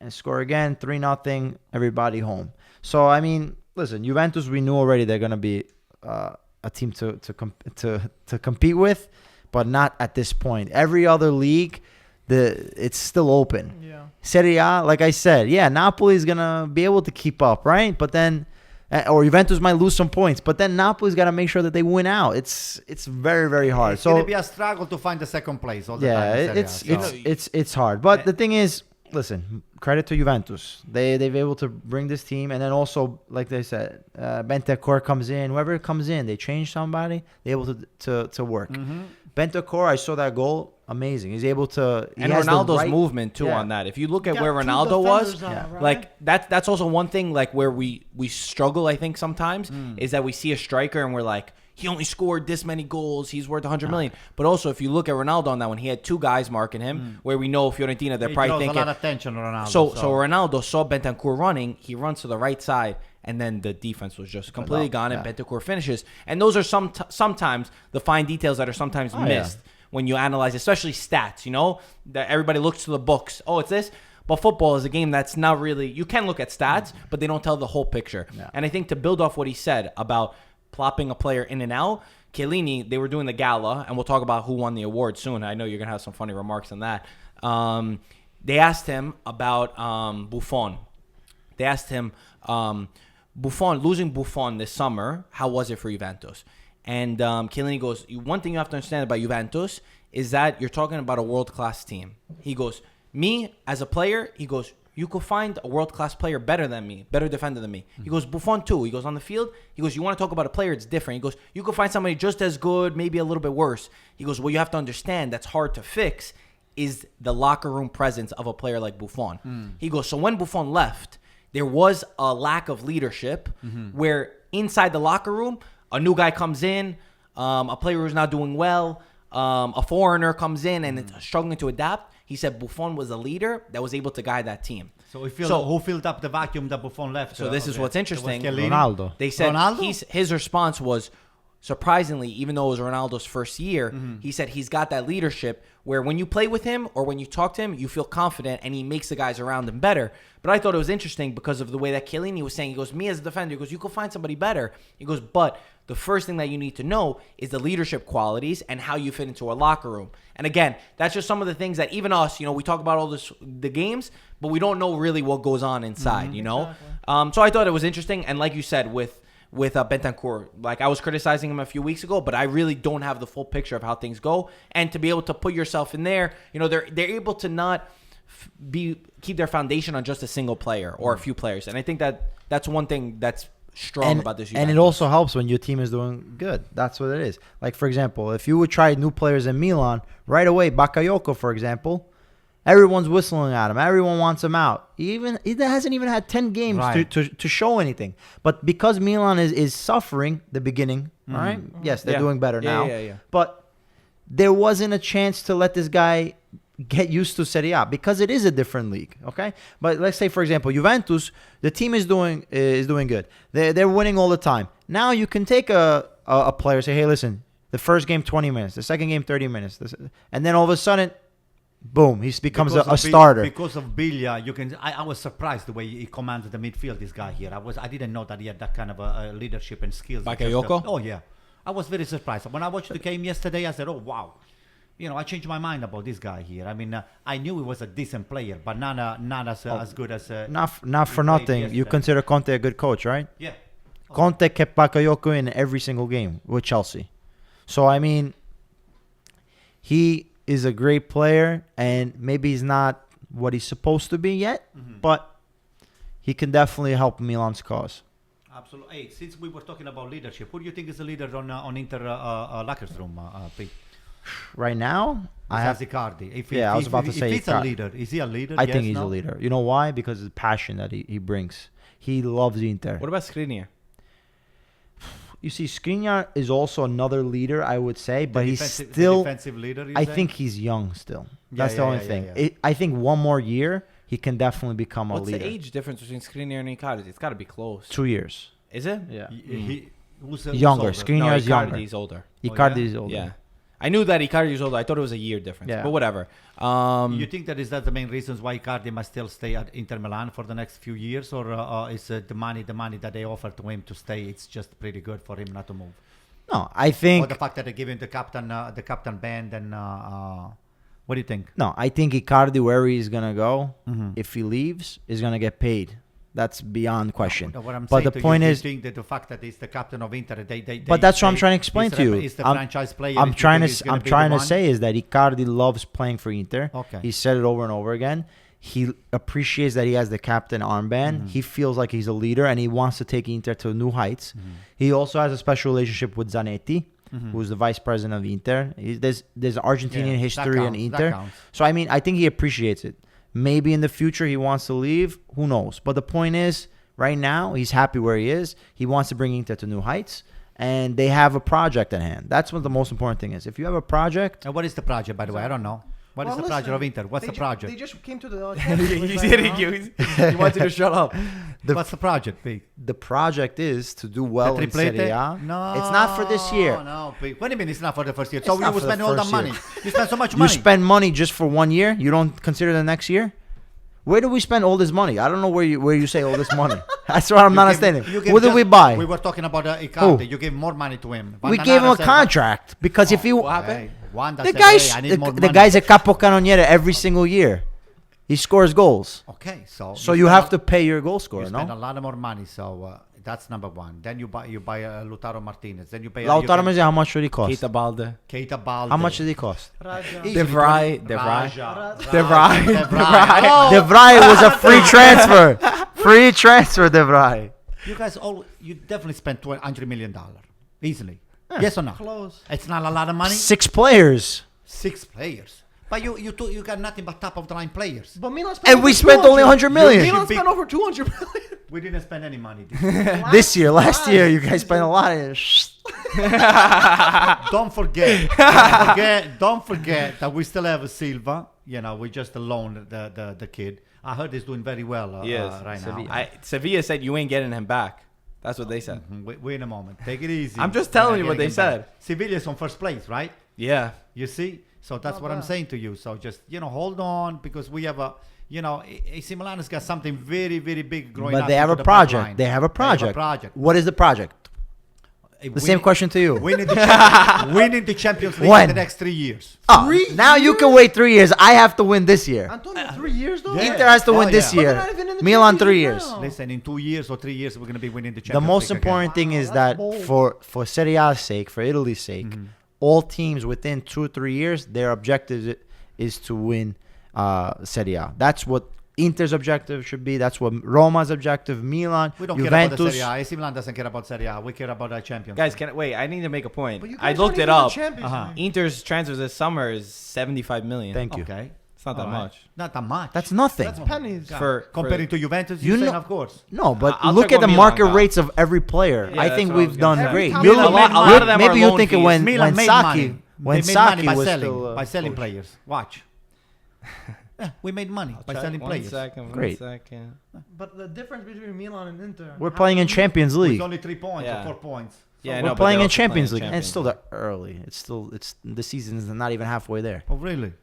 D: and score again, 3-0, everybody home. So, I mean, listen, Juventus, we knew already they're going to be a team to compete with, but not at this point. Every other league, it's still open.
B: Yeah.
D: Serie A, like I said, yeah, Napoli is going to be able to keep up, right? But then, or Juventus might lose some points, but then Napoli's got to make sure that they win out. It's very, very hard.
C: It's going
D: So
C: to be a struggle to find the second place all the
D: yeah,
C: time. in Serie A, so.
D: it's hard. But the thing is, listen, credit to Juventus. They've able to bring this team, and then also, like they said, Bentancur comes in. Whoever comes in, they change somebody. They're able to work. Bentancur, I saw that goal. Amazing. He's able to. He
A: And
D: has the
A: Ronaldo's
D: right-
A: movement too
D: Yeah.
A: on that. If you look at
B: Got
A: where
B: two
A: Ronaldo was,
B: defenders now, right?
A: like that's also one thing like where we struggle. I think sometimes is that we see a striker and we're like, he only scored this many goals. He's worth 100 million. But also, if you look at Ronaldo on that one, he had two guys marking him. Where we know Fiorentina, they're
C: He
A: probably
C: draws
A: thinking.
C: a lot of attention, Ronaldo.
A: So Ronaldo saw Bentancur running. He runs to the right side, and then the defense was just completely gone, and
D: yeah.
A: Bentancur finishes. And those are sometimes the fine details that are sometimes missed when you analyze, especially stats. That everybody looks to the books. Oh, it's this. But football is a game that's not really. You can look at stats, but they don't tell the whole picture.
D: Yeah.
A: And I think to build off what he said about plopping a player in and out, Chiellini, they were doing the gala, and we'll talk about who won the award soon. I know you're gonna have some funny remarks on that. They asked him about Buffon. They asked him, Buffon, losing Buffon this summer, how was it for Juventus? And Chiellini goes, one thing you have to understand about Juventus is that you're talking about a world-class team. He goes, me, as a player, he goes, you could find a world-class player better than me, better defender than me. He goes, Buffon too. He goes, on the field, he goes, you want to talk about a player, it's different. He goes, you could find somebody just as good, maybe a little bit worse. He goes, what you have to understand that's hard to fix is the locker room presence of a player like Buffon. He goes, so when Buffon left, there was a lack of leadership where inside the locker room, a new guy comes in, a player who's not doing well, a foreigner comes in and it's struggling to adapt. He said Buffon was a leader that was able to guide that team.
C: So who filled up the vacuum that Buffon left?
A: So this is what's interesting.
C: It was Chiellini?
D: Ronaldo.
A: They said
C: Ronaldo?
A: his response was, surprisingly, even though it was Ronaldo's first year, he said he's got that leadership where when you play with him or when you talk to him, you feel confident and he makes the guys around him better. But I thought it was interesting because of the way that Chiellini was saying, he goes, me as a defender, he goes, you could find somebody better. He goes, but the first thing that you need to know is the leadership qualities and how you fit into a locker room. And again, that's just some of the things that even us, we talk about all the games, but we don't know really what goes on inside,
B: Exactly.
A: So I thought it was interesting. And like you said, with Bentancur, like I was criticizing him a few weeks ago, but I really don't have the full picture of how things go. And to be able to put yourself in there, they're able to not keep their foundation on just a single player or a few players. And I think that's one thing that's strong about this.
D: And it also helps when your team is doing good. That's what it is. Like, for example, if you would try new players in Milan, right away, Bakayoko, for example, everyone's whistling at him. Everyone wants him out. He hasn't even had 10 games
C: Right.
D: to show anything. But because Milan is suffering the beginning, all right? Yes, they're doing better now.
A: Yeah.
D: But there wasn't a chance to let this guy get used to Serie A because it is a different league, okay? But let's say, for example, Juventus, the team is doing good. They're winning all the time. Now you can take a player, say, hey, listen, the first game 20 minutes, the second game 30 minutes, and then all of a sudden, boom, he becomes a starter.
C: Because of Biglia, I was surprised the way he commanded the midfield. This guy here, I didn't know that he had that kind of a leadership and skills.
A: Bakayoko?
C: Oh yeah, I was very surprised when I watched the game yesterday. I said, oh wow, I changed my mind about this guy here. I mean, I knew he was a decent player, but not as good as.
D: Not for nothing. You
C: yesterday.
D: consider Conte a good coach, right?
C: Yeah.
D: Conte kept Bakayoko in every single game with Chelsea. So, I mean, he is a great player, and maybe he's not what he's supposed to be yet, but he can definitely help Milan's cause.
C: Absolutely. Hey, since we were talking about leadership, who do you think is the leader on Inter locker room, Pete?
D: Right now,
C: Besides Icardi.
D: I was about to say
C: if he's a
D: Icardi.
C: leader, is he a leader?
D: I
C: Yes,
D: think he's
C: no?
D: a leader. You know why? Because of the passion that he brings. He loves Inter.
A: What about Skriniar?
D: You see, Skriniar is also another leader, I would say, but
C: The
D: he's
C: defensive- the
D: still.
C: defensive leader.
D: I think he's young still. That's the
C: yeah,
D: only
C: yeah,
D: thing.
C: yeah.
D: I think one more year, he can definitely become a
A: What's
D: leader.
A: the age difference between Skriniar and Icardi? It's got to be close.
D: 2 years.
A: Is it?
D: Yeah.
C: Who's
D: Younger.
C: older?
D: Skriniar is younger.
A: Icardi's older.
D: Icardi
C: yeah?
D: is older.
A: Yeah. I knew that Icardi was older. I thought it was a year difference.
D: Yeah.
A: But whatever.
C: You think that is that the main reasons why Icardi must still stay at Inter Milan for the next few years, or is the money that they offer to him to stay? It's just pretty good for him not to move.
D: No, I
C: Or
D: think
C: the fact that they give him the captain band, and what do you think?
D: no. I think Icardi, wherever he's gonna go,
C: Mhm.
D: if he leaves, is gonna get paid. That's beyond question.
C: No, what I'm
D: But
C: saying
D: the
C: to
D: point
C: you,
D: is,
C: do you think that the fact that he's the captain of Inter,
D: But that's what I'm trying to explain to you.
C: He's the
D: I'm-
C: franchise player.
D: I'm
C: if you
D: trying
C: think
D: to
C: he's gonna
D: I'm
C: be the
D: trying to
C: one.
D: say is that Icardi loves playing for Inter.
C: Okay.
D: He said it over and over again. He appreciates that he has the captain armband.
C: Mm-hmm.
D: He feels like he's a leader and he wants to take Inter to new heights.
C: Mm-hmm.
D: He also has a special relationship with Zanetti, who's the vice president of Inter. There's Argentinian
C: Yeah,
D: history
C: that
D: in
C: counts, that
D: Inter.
C: counts.
D: So I mean, I think he appreciates it. Maybe in the future he wants to leave. Who knows? But the point is, right now he's happy where he is. He wants to bring Inter to new heights, and they have a project at hand. That's what the most important thing is. If you have a project,
C: And what is the project, by the way? I don't know. What is
B: Well,
C: the project
B: listen,
C: of Inter? What's the project?
B: They just came to the.
A: He's hitting you. He wants you to shut up.
C: What's the project, Pete?
D: the project is to do well
C: The
D: in
C: triplete?
D: Serie A.
C: No,
D: It's not for this year.
C: No, Pete. What do you mean it's not for the first year? So
D: It's not
C: you will
D: for the
C: spend all that
D: first
C: money.
D: year.
C: You spend so much
D: You
C: money.
D: spend money just for 1 year. You don't consider the next year. Where do we spend all this money? I don't know where you say all this money. That's what I'm not understanding. What did we buy?
C: We were talking about Icardi.
D: Who?
C: You gave more money to him.
D: We
C: Vananara
D: gave him a
C: said-
D: contract because if he
A: What happened?
C: Hey, Wanda
D: the
C: said,
D: guy's
C: hey, I need more
D: the
C: money.
D: guy's a capocannoniere every single year. He scores goals.
C: Okay, so
D: So you have to pay your goal
C: You
D: scorer,
C: spend a
D: no?
C: lot more money, so that's number one. Then you buy Lautaro Martinez. Then you pay
D: Lautaro Martinez, how much did he cost?
A: Keita Balde.
C: Keita Balde.
D: How much did he cost?
B: Raja.
C: Easily
A: De Vrij.
C: 20
A: De Vrij.
C: Raja.
A: De Vrij.
C: De Vrij. Oh,
D: De Vrij was a free transfer. Free transfer, De Vrij.
C: you guys you definitely spent $100 million easily. Yes or no?
B: Close.
C: It's not a lot of money.
D: 6 players.
C: 6 players. But you got nothing but top of the line players.
B: But Milan spent
D: And we
B: over
D: spent only 100 million.
B: Milan
C: Big-
B: spent over 200 million.
C: We didn't spend any money.
D: This year, last year, you guys spent a lot of it.
C: Don't forget that we still have a Silva. We just loaned the kid. I heard he's doing very well
A: Yes.
C: right
D: Sevilla.
C: now.
A: Sevilla said you ain't getting him back. That's what they said.
C: Wait a moment. Take it easy.
A: I'm just
C: We're
A: telling
C: not
A: you what
C: getting
A: they
C: him back.
A: said.
C: Sevilla's on first place, right?
A: Yeah.
C: You see? So that's
B: Not
C: what I'm
B: bad.
C: saying to you. So just, hold on, because we have AC Milan has got something very, very big growing up.
D: But they have
C: into
D: a
C: the pipeline.
D: project. They have a project.
C: project.
D: What is the project? The same question to you.
C: Winning the Champions League
D: When?
C: in the next 3 years.
D: Oh, now you can wait 3 years. I have to win this year.
B: Antonio, 3 years though?
C: Yeah.
D: Inter has to
C: Oh,
D: win this
C: yeah.
B: But they're
D: year.
B: not even in the
D: Milan
B: Champions
D: 3
B: League
D: years.
B: now.
C: Listen, in 2 years or 3 years, we're going to be winning the Champions
D: The
C: League.
D: most
C: again.
D: important thing is
B: Wow,
D: that
B: that's bold.
D: for Serie A's sake, for Italy's sake, all teams within 2 or 3 years, their objective is to win Serie A. That's what Inter's objective should be. That's what Roma's objective. Milan,
C: We don't care about the
D: Juventus.
C: Serie A. AC Milan doesn't care about Serie A. We care about the Champions
A: Guys,
C: League.
A: wait, I need to make a point.
B: But you
A: I
B: guys
A: looked
B: aren't
A: it
B: even in the
A: up.
B: Champions
C: Uh-huh.
B: League.
A: Inter's transfers this summer is 75 million.
D: Thank you.
C: Okay.
A: It's not that
C: All right.
A: much.
C: Not that much.
D: That's nothing.
B: That's pennies.
A: For
C: Comparing to Juventus,
D: You
C: you
D: know-
C: saying, of course.
D: No, but
A: I'll
D: look
A: check
D: at the
A: what Milan
D: market
A: got.
D: rates of every player.
A: Yeah,
D: I
A: that's
D: think
A: what I
D: we've
A: was
D: done
A: gonna say.
D: great.
B: Every time
A: Milan- a lot of them
D: maybe
A: are
D: you're
A: loan
D: thinking
A: fees.
D: when
C: Milan made
D: Saki
C: money.
D: when
C: they made
D: Saki
C: money by
D: was
C: selling,
D: still
C: by selling
D: coach.
C: players. Watch. Yeah, we made money by selling players.
D: Great.
A: One second.
B: But the difference between Milan and Inter.
D: We're playing in Champions
C: It's
D: League.
C: only 3 points
A: Yeah.
C: or 4 points.
A: Yeah, I
D: We're
A: know, but
D: playing
A: they're
D: in
A: also
D: Champions
A: playing
D: League, and it's still
A: Champions
D: the early. It's the season is not even halfway there.
C: Oh, really?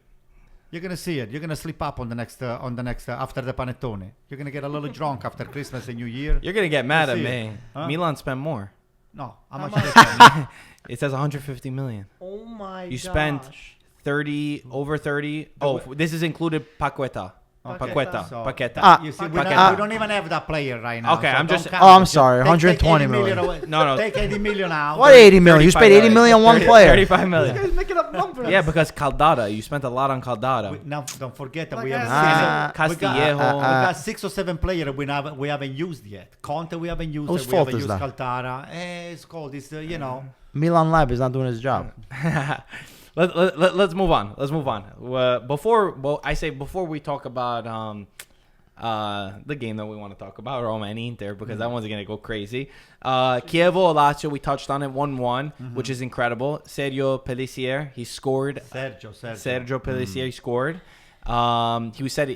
C: You're gonna see it. You're gonna sleep up on the next after the panettone. You're gonna get a little drunk after Christmas and New Year.
A: You're gonna get mad
C: We'll
A: at
C: see
A: me.
C: it. Huh?
A: Milan spent more.
C: No, how
B: How
C: much?
B: much?
C: Did they spend?
A: It says 150 million.
B: Oh my
A: You
B: gosh.
A: spent 30 over 30. Oh, this is included Paqueta. Paqueta.
C: So,
A: Paqueta.
C: You see,
A: Paqueta.
C: we don't even have that player right now.
A: Okay,
C: so
A: I'm
C: don't
A: just-
C: count
D: Oh, I'm
C: it.
D: sorry,
C: Take
D: 120
C: 80
D: million.
C: away.
A: No.
C: Take 80 million out.
D: What 80 million? You
A: 35
D: spent 80 million on one
A: 30
D: player.
A: 35
B: This
A: million.
B: guy's making up numbers.
A: Yeah, because Caldara. You spent a lot on Caldara.
C: Now, don't forget that
B: Like
C: we have
B: I
C: six,
A: Castillejo.
C: we got 6 or 7 players we haven't used yet. Conte we haven't used.
D: Whose
C: We
D: fault
C: haven't
D: is
C: used
D: that?
C: Caltara. It's called. It's
D: Milan Lab is not doing his job.
A: Let's move on. Let's move on. Before we talk about the game that we want to talk about, Roma and Inter, because that one's gonna go crazy. Chievo Lazio, we touched on it, 1-1, which is incredible. Sergio Pellissier, he scored. Sergio Pellissier, he scored.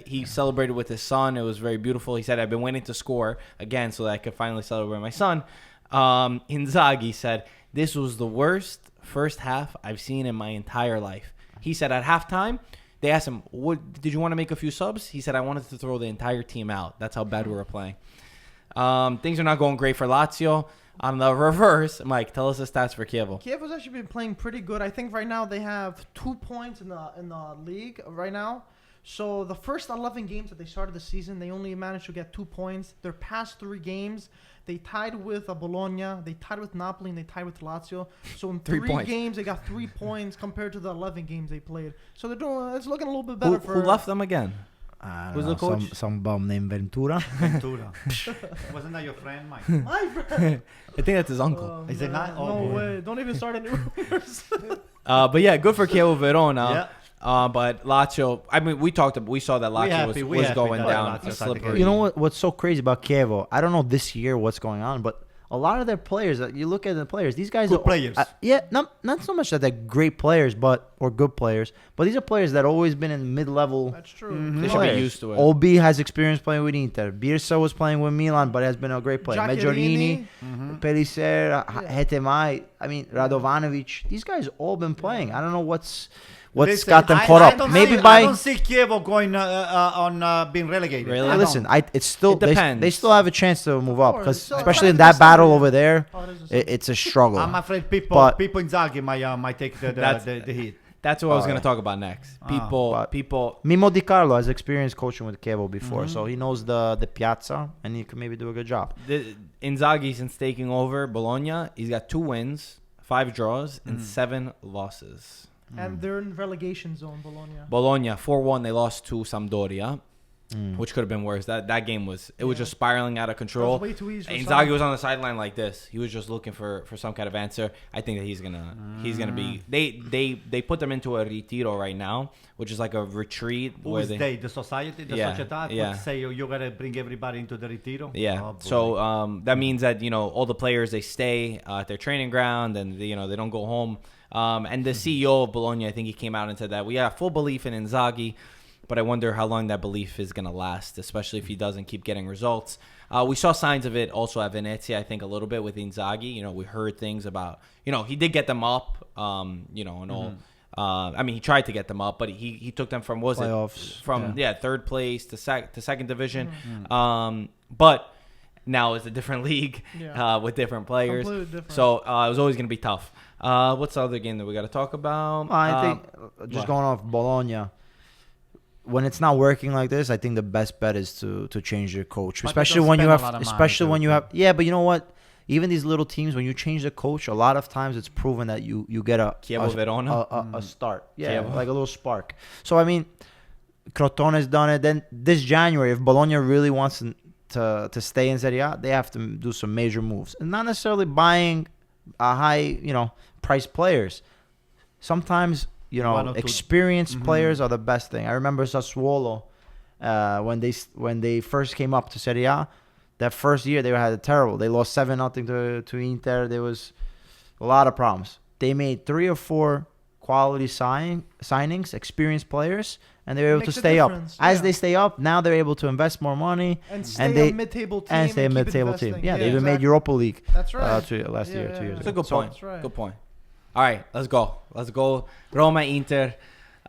A: He celebrated with his son. It was very beautiful. He said, "I've been waiting to score again so that I could finally celebrate my son." Inzaghi said, "This was the worst first half I've seen in my entire life." He said at halftime, they asked him, did you want to make a few subs? He said, I wanted to throw the entire team out. That's how bad we were playing. Things are not going great for Lazio. On the reverse, Mike, tell us the stats for Chievo.
B: Chievo's actually been playing pretty good. I think right now they have 2 points in the league right now. So the first 11 games that they started the season, they only managed to get 2 points. Their past 3 games, they tied with Bologna, they tied with Napoli, and they tied with Lazio. So in
A: 3
B: 3
A: points.
B: games, they got 3 points compared to the 11 games they played. So they're doing. It's looking a little bit better
A: Who left them again?
D: I don't
A: Who's
D: know,
A: the coach?
D: Some bum named Ventura.
C: Ventura. Wasn't that your friend, Mike?
B: My friend.
A: I think that's his uncle.
C: Is it not? Oh,
B: No
C: boy.
B: way. Don't even start any rumors.
A: But yeah, good for Chievo Verona.
C: Yeah.
A: But Lazio, I mean, we saw that Lazio
C: we
A: was
C: happy
A: going
C: that
A: down
C: Lazio
A: a
C: started
A: slippery.
D: You know what's so crazy about Chievo? I don't know this year what's going on, but a lot of their players, you look at the players, these guys
C: Good
D: are
C: players.
D: not so much that they're great players, or good players, but these are players that always been in mid-level.
B: That's true.
A: They should be used to it.
D: Obi has experience playing with Inter. Birsa was playing with Milan, but has been a great player. Meggiorini, Pellicer, Hetemai, I mean Radovanovic. These guys all been playing. I don't know what's
C: Listen,
D: got them
C: I
D: caught up.
C: don't
D: Maybe
C: see,
D: by
C: I don't see Chievo going on being relegated.
A: Really?
C: I don't.
D: listen, it's still
A: It depends.
D: they still have a chance to move up
B: course,
D: because
B: it's still-
D: especially in
B: it's
D: that
B: still
D: battle
B: Serie.
D: over there,
B: Oh, it is a Serie.
D: it's a struggle.
C: I'm afraid people
D: But-
C: Inzaghi might take the hit.
A: That's what I was
D: Oh,
A: going
D: yeah.
A: to talk about next.
D: but-
A: People.
D: Mimo Di Carlo has experience coaching with Chievo before, so he knows the piazza and he can maybe do a good job.
A: Inzaghi, since taking over Bologna, he's got 2 wins, 5 draws, and 7 losses.
B: And they're in relegation zone, Bologna.
A: Bologna 4-1. They lost to Sampdoria, which could have been worse. That game was just spiraling out of control.
B: That was way too easy for
A: Inzaghi
B: some.
A: was on the sideline like this. He was just looking for some kind of answer. I think that he's gonna be. They put them into a retiro right now, which is like a retreat
C: Who
A: where
C: is
A: they.
C: they? The society, the
A: Yeah,
C: società?
A: yeah.
C: Would say you gotta bring everybody into the retiro.
A: Yeah.
C: Oh, boy.
A: So that means that all the players, they stay at their training ground and they don't go home. And the CEO of Bologna, I think he came out and said that we have full belief in Inzaghi, but I wonder how long that belief is going to last, especially if he doesn't keep getting results. We saw signs of it also at Venezia, I think, a little bit with Inzaghi. We heard things about, he did get them up, and all. I mean, he tried to get them up, but he took them from,
D: Playoffs,
A: from third place to second division. But now it's a different league with different players.
B: Completely different.
A: So it was always going to be tough. What's the other game that we got to talk about?
D: I think just
A: what?
D: going off Bologna, when it's not working like this, I think the best bet is to change your coach,
C: But they
D: especially
C: don't
D: when you
C: spend a
D: have,
C: lot of money
D: especially
C: to-
D: when you have. Yeah, but you know what? Even these little teams, when you change the coach, a lot of times it's proven that you get
A: Chievo Verona?
D: a start. Yeah,
A: Chievo.
D: like a little spark. So I mean, Crotone's done it. Then this January, if Bologna really wants to stay in Serie A, they have to do some major moves, and not necessarily buying a high, price players. Sometimes,
C: One or two.
D: experienced players are the best thing. I remember Sassuolo when they first came up to Serie A. That first year they had it terrible. They lost 7-0 to Inter. There was a lot of problems. They made 3 or 4 quality signings, experienced players, and they were able to
B: Makes a
D: stay up.
B: difference,
D: As
B: yeah.
D: they stay up, now they're able to invest more money
B: And
D: and
B: stay
D: they-
B: a mid-table team.
D: and stay a
B: keep
D: mid-table team.
B: investing.
D: Yeah, they even made
B: exactly.
D: Europa League
B: That's right.
D: last year,
B: Yeah,
D: 2
B: yeah,
D: years
B: yeah.
A: It's
D: ago.
A: a good
D: So-
A: point.
B: That's right.
A: Good point. All right, let's go. Roma Inter.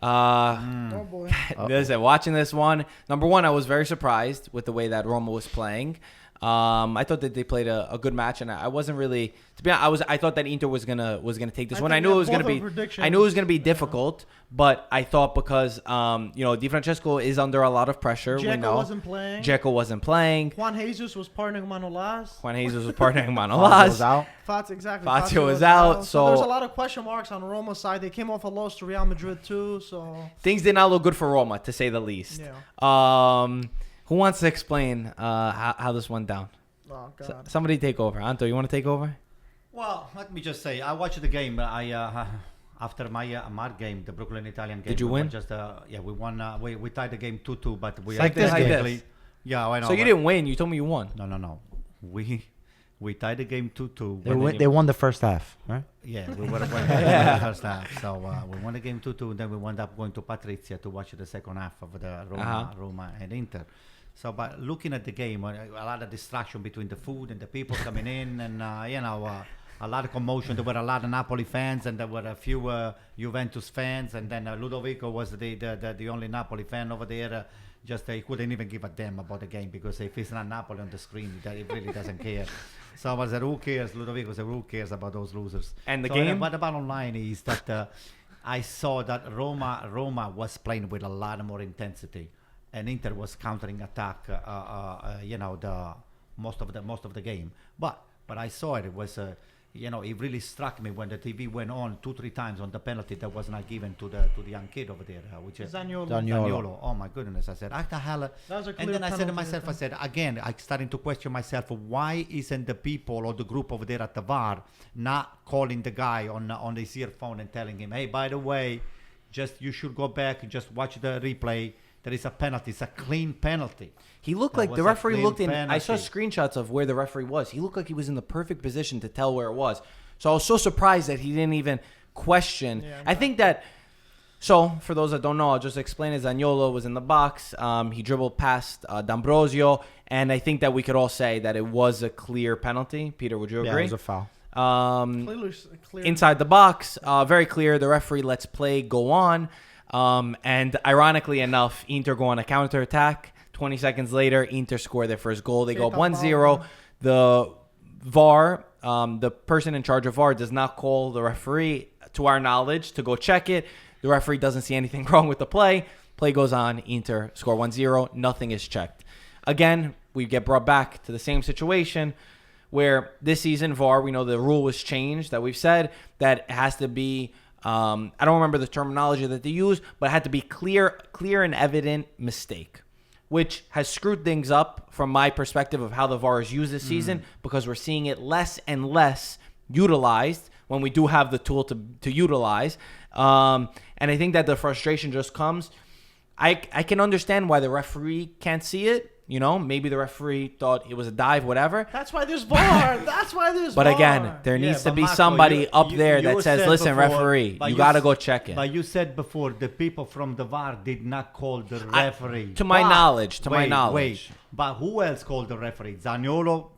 B: Oh boy.
A: Listen, watching this one, number one, I was very surprised with the way that Roma was playing. I thought that they played a good match, and I wasn't really, to be honest, I thought that Inter was gonna take this one. I knew it was gonna be difficult, but I thought because Di Francesco is under a lot of pressure.
B: Dzeko wasn't playing.
A: Dzeko wasn't playing.
B: Juan Jesus was partnering Manolas.
D: Fazio was out.
B: Fazio
A: was out. So
B: there's a lot of question marks on Roma's side. They came off a loss to Real Madrid too. So
A: things did not look good for Roma, to say the least.
B: Yeah.
A: Who wants to explain how this went down?
B: Oh God.
A: Somebody take over. Anto, you want to take over?
C: Well, let me just say, I watched the game. After my game, the Brooklyn Italian game.
A: Did you win?
C: We won. We tied the game 2-2, but we
A: like this game.
C: Yeah, I know.
A: So you didn't win. You told me you won.
C: No. We tied the game 2-2.
D: They won the first half, right?
C: Yeah, we won the first half. So we won the game 2-2, and then we wound up going to Patrizia to watch the second half of the Roma and Inter. So, but looking at the game, a lot of distraction between the food and the people coming in, and a lot of commotion. There were a lot of Napoli fans, and there were a few Juventus fans, and then Ludovico was the only Napoli fan over there. He couldn't even give a damn about the game, because if it's not Napoli on the screen, he really doesn't care. So I said, who cares? Ludovico said, who cares about those losers?
A: And the game?
C: But the bottom line is that I saw that Roma was playing with a lot more intensity, and Inter was countering attack. The most of the game. But I saw it. It was it really struck me when the TV went on 2-3 times on the penalty that was not given to the young kid over there, which is
B: Zaniolo.
C: Oh my goodness! I said, "What the hell?" And then I said to myself, again, I'm starting to question myself. Why isn't the people or the group over there at the VAR not calling the guy on his earphone and telling him, "Hey, by the way, you should go back and just watch the replay. There is a penalty. It's a clean penalty."
A: He looked like the referee looked in. I saw screenshots of where the referee was. He looked like he was in the perfect position to tell where it was. So I was so surprised that he didn't even question. Yeah, I think that. So for those that don't know, I'll just explain it. Zaniolo was in the box. He dribbled past D'Ambrosio, and I think that we could all say that it was a clear penalty. Peter, would you agree?
D: Yeah, it was a foul.
B: Clear.
A: Inside the box, very clear. The referee lets play go on. And ironically enough, Inter go on a counterattack. 20 seconds later, Inter score their first goal. They go up 1-0. The VAR, the person in charge of VAR, does not call the referee, to our knowledge, to go check it. The referee doesn't see anything wrong with the play. Play goes on. Inter score 1-0. Nothing is checked. Again, we get brought back to the same situation where this season, VAR, we know the rule was changed, that we've said that it has to be... I don't remember the terminology that they use, but it had to be clear and evident mistake, which has screwed things up from my perspective of how the VAR is used this season, because we're seeing it less and less utilized when we do have the tool to utilize. And I think that the frustration just comes. I can understand why the referee can't see it. Maybe the referee thought it was a dive, whatever.
B: That's why there's VAR.
A: But again, there needs to be somebody up there that says, listen, referee, you got to go check it.
C: But you said before, the people from the VAR did not call the referee.
A: To my knowledge.
C: Wait. But who else called the referee? Zaniolo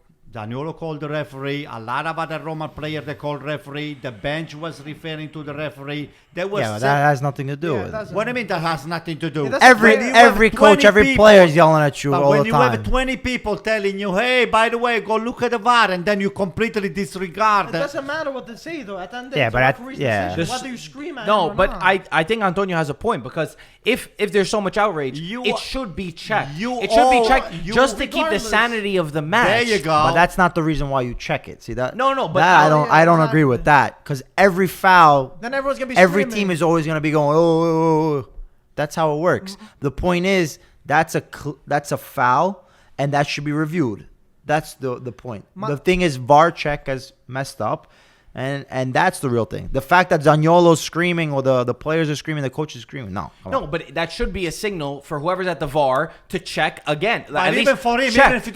C: called the referee. A lot of other Roman players they called referee. The bench was referring to the referee.
D: That has nothing to do with it.
C: What do you mean that has nothing to do?
D: Every coach, every player is yelling at you all the time.
C: When you have 20 people telling you, hey, by the way, go look at the VAR, and then you completely disregard
B: it. Doesn't matter what they say, though. At the end of the
D: day,
B: it's the referee's decision, whether you scream at him or not.
A: I think Antonio has a point, because if there's so much outrage, it should be checked. It should be checked just to keep the sanity of the match.
C: There you go.
D: But that's not the reason why you check it. See that?
A: No, but
D: I don't agree with that, because every foul,
B: then everyone's gonna be
D: every
B: screaming.
D: team is always gonna be going, oh. That's how it works. The point is that's a foul, and that should be reviewed. That's the point. The thing is, VAR check has messed up, and that's the real thing. The fact that Zaniolo's screaming, or the players are screaming, the coach is screaming. No,
A: but that should be a signal for whoever's at the VAR to check again.
C: But even for him, even if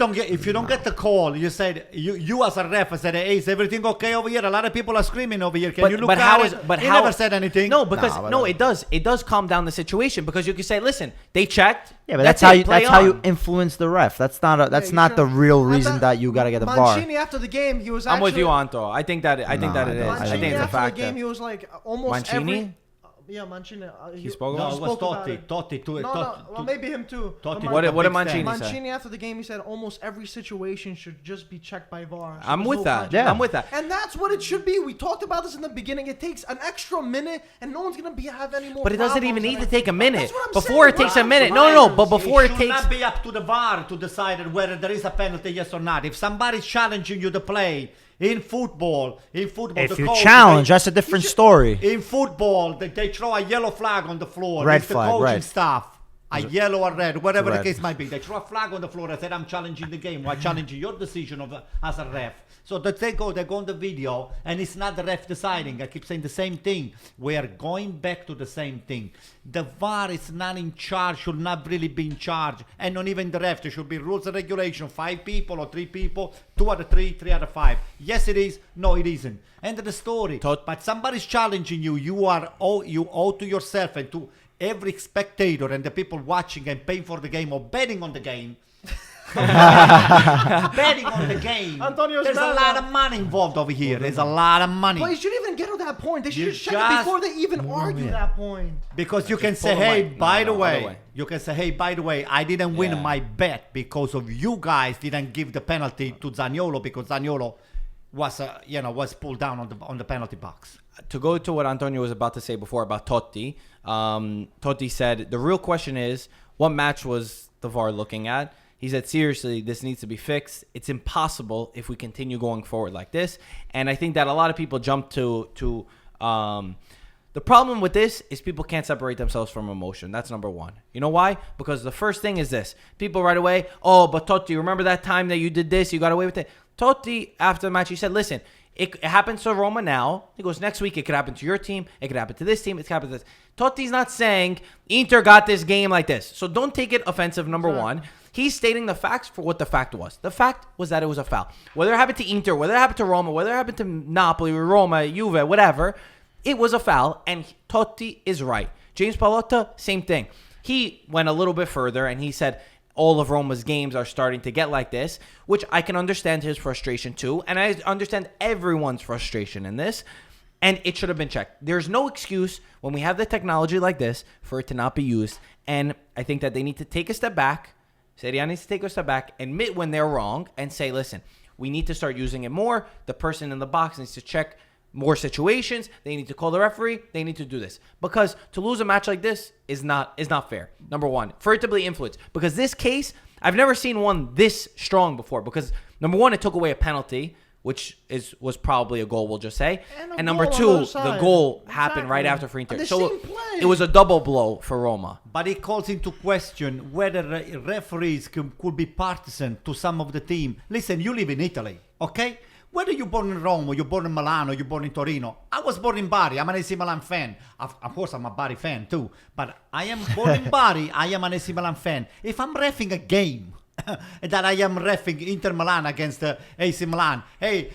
C: you don't get the call, you said you as a ref said, "Hey, is everything okay over here?" A lot of people are screaming over here. Can you look at it? But he never said anything.
A: No, because it does calm down the situation, because you can say, "Listen, they checked."
D: Yeah, but that's how you influence the ref. That's not the real reason that you gotta get the VAR.
B: Mancini after the game, he was.
A: I'm with you, Anto. I think that it is. I think it's a
B: After
A: factor.
B: the game, he was like almost
A: Mancini?
B: Mancini.
A: He spoke
C: No,
A: about
C: it was
B: about
C: Totti.
B: it.
C: Totti too.
B: Well, maybe him too.
C: Totti.
B: But
A: What did
C: big
A: Mancini
C: stand.
A: say?
B: Mancini after the game, he said almost every situation should just be checked by VAR. So
A: I'm
B: there's
A: with
B: no
A: that.
B: contact.
D: Yeah.
A: I'm with that.
B: And that's what it should be. We talked about this in the beginning. It takes an extra minute, and no one's gonna have any more.
A: But it doesn't even
B: problems.
A: need to take a minute.
B: That's what I'm
A: Before
B: saying,
A: it takes a
B: bro.
A: minute. No. But before it
C: should
A: takes.
C: not be up to the VAR to decide whether there is a penalty, yes or not. If somebody's challenging you to play in football,
D: If
C: the
D: you
C: coach,
D: challenge, that's a different story.
C: in football, they throw a yellow flag on the floor.
D: Red
C: It's the
D: flag,
C: coaching
D: red.
C: staff. A yellow or red, whatever the
D: red.
C: case might be. They throw a flag on the floor and said, I'm challenging the game. Why challenging your decision as a ref? So they go on the video, and it's not the ref deciding. I keep saying the same thing. We are going back to the same thing. The VAR is not in charge, should not really be in charge, and not even the ref. There should be rules and regulation, 5 people or 3 people, 2 out of 3, 3 out of 5. Yes, it is. No, it isn't. End of the story. But somebody's challenging you. You owe to yourself and to every spectator and the people watching and paying for the game or betting on the game. Betting on the game.
B: Antonio's
C: There's a
B: mad
C: lot
B: now.
C: of money involved over here. There's a lot of money.
B: But you shouldn't even get to that point. They should
C: You
B: just check it
C: just-
B: before they even argue that point.
C: Because you can
A: Just
C: say,
A: pull the
C: hey,
A: mic.
C: by
A: No,
C: the
A: other
C: way,
A: way.
C: you can say, hey, by the way, I didn't win
A: Yeah.
C: my bet because of you guys didn't give the penalty to Zaniolo because Zaniolo was pulled down on the penalty box.
A: To go to what Antonio was about to say before about Totti, Totti said the real question is what match was the VAR looking at? He said, seriously, this needs to be fixed. It's impossible if we continue going forward like this. And I think that a lot of people jump to the problem with this is people can't separate themselves from emotion. That's number one. You know why? Because the first thing is this. People right away, oh, but Totti, remember that time that you did this? You got away with it. Totti, after the match, he said, listen, it happens to Roma now. He goes, next week, it could happen to your team. It could happen to this team. It could happen to this. Totti's not saying Inter got this game like this. So don't take it offensive, number one. He's stating the facts for what the fact was. The fact was that it was a foul. Whether it happened to Inter, whether it happened to Roma, whether it happened to Napoli, Roma, Juve, whatever, it was a foul, and Totti is right. James Pallotta, same thing. He went a little bit further, and he said all of Roma's games are starting to get like this, which I can understand his frustration too, and I understand everyone's frustration in this, and it should have been checked. There's no excuse when we have the technology like this for it to not be used, and I think that they need to take a step back. Serie needs to take a step back, admit when they're wrong, and say, listen, we need to start using it more. The person in the box needs to check more situations. They need to call the referee. They need to do this. Because to lose a match like this is not fair, number one. For it to be influenced. Because this case, I've never seen one this strong before. Because, number one, it took away a penalty, which was probably a goal, we'll just say.
B: And a
A: And number
B: goal on the
A: two,
B: other
A: the
B: side.
A: goal happened
B: Exactly.
A: right after for Inter.
B: On the
A: So
B: same play.
A: it was a double blow for Roma.
C: But it calls into question whether referees could be partisan to some of the team. Listen, you live in Italy, okay? Whether you're born in Rome, or you're born in Milan, or you're born in Torino. I was born in Bari. I'm an AC Milan fan. Of course, I'm a Bari fan too. But I am born in Bari. I am an AC Milan fan. If I'm reffing a game that I am reffing Inter Milan against AC Milan, hey,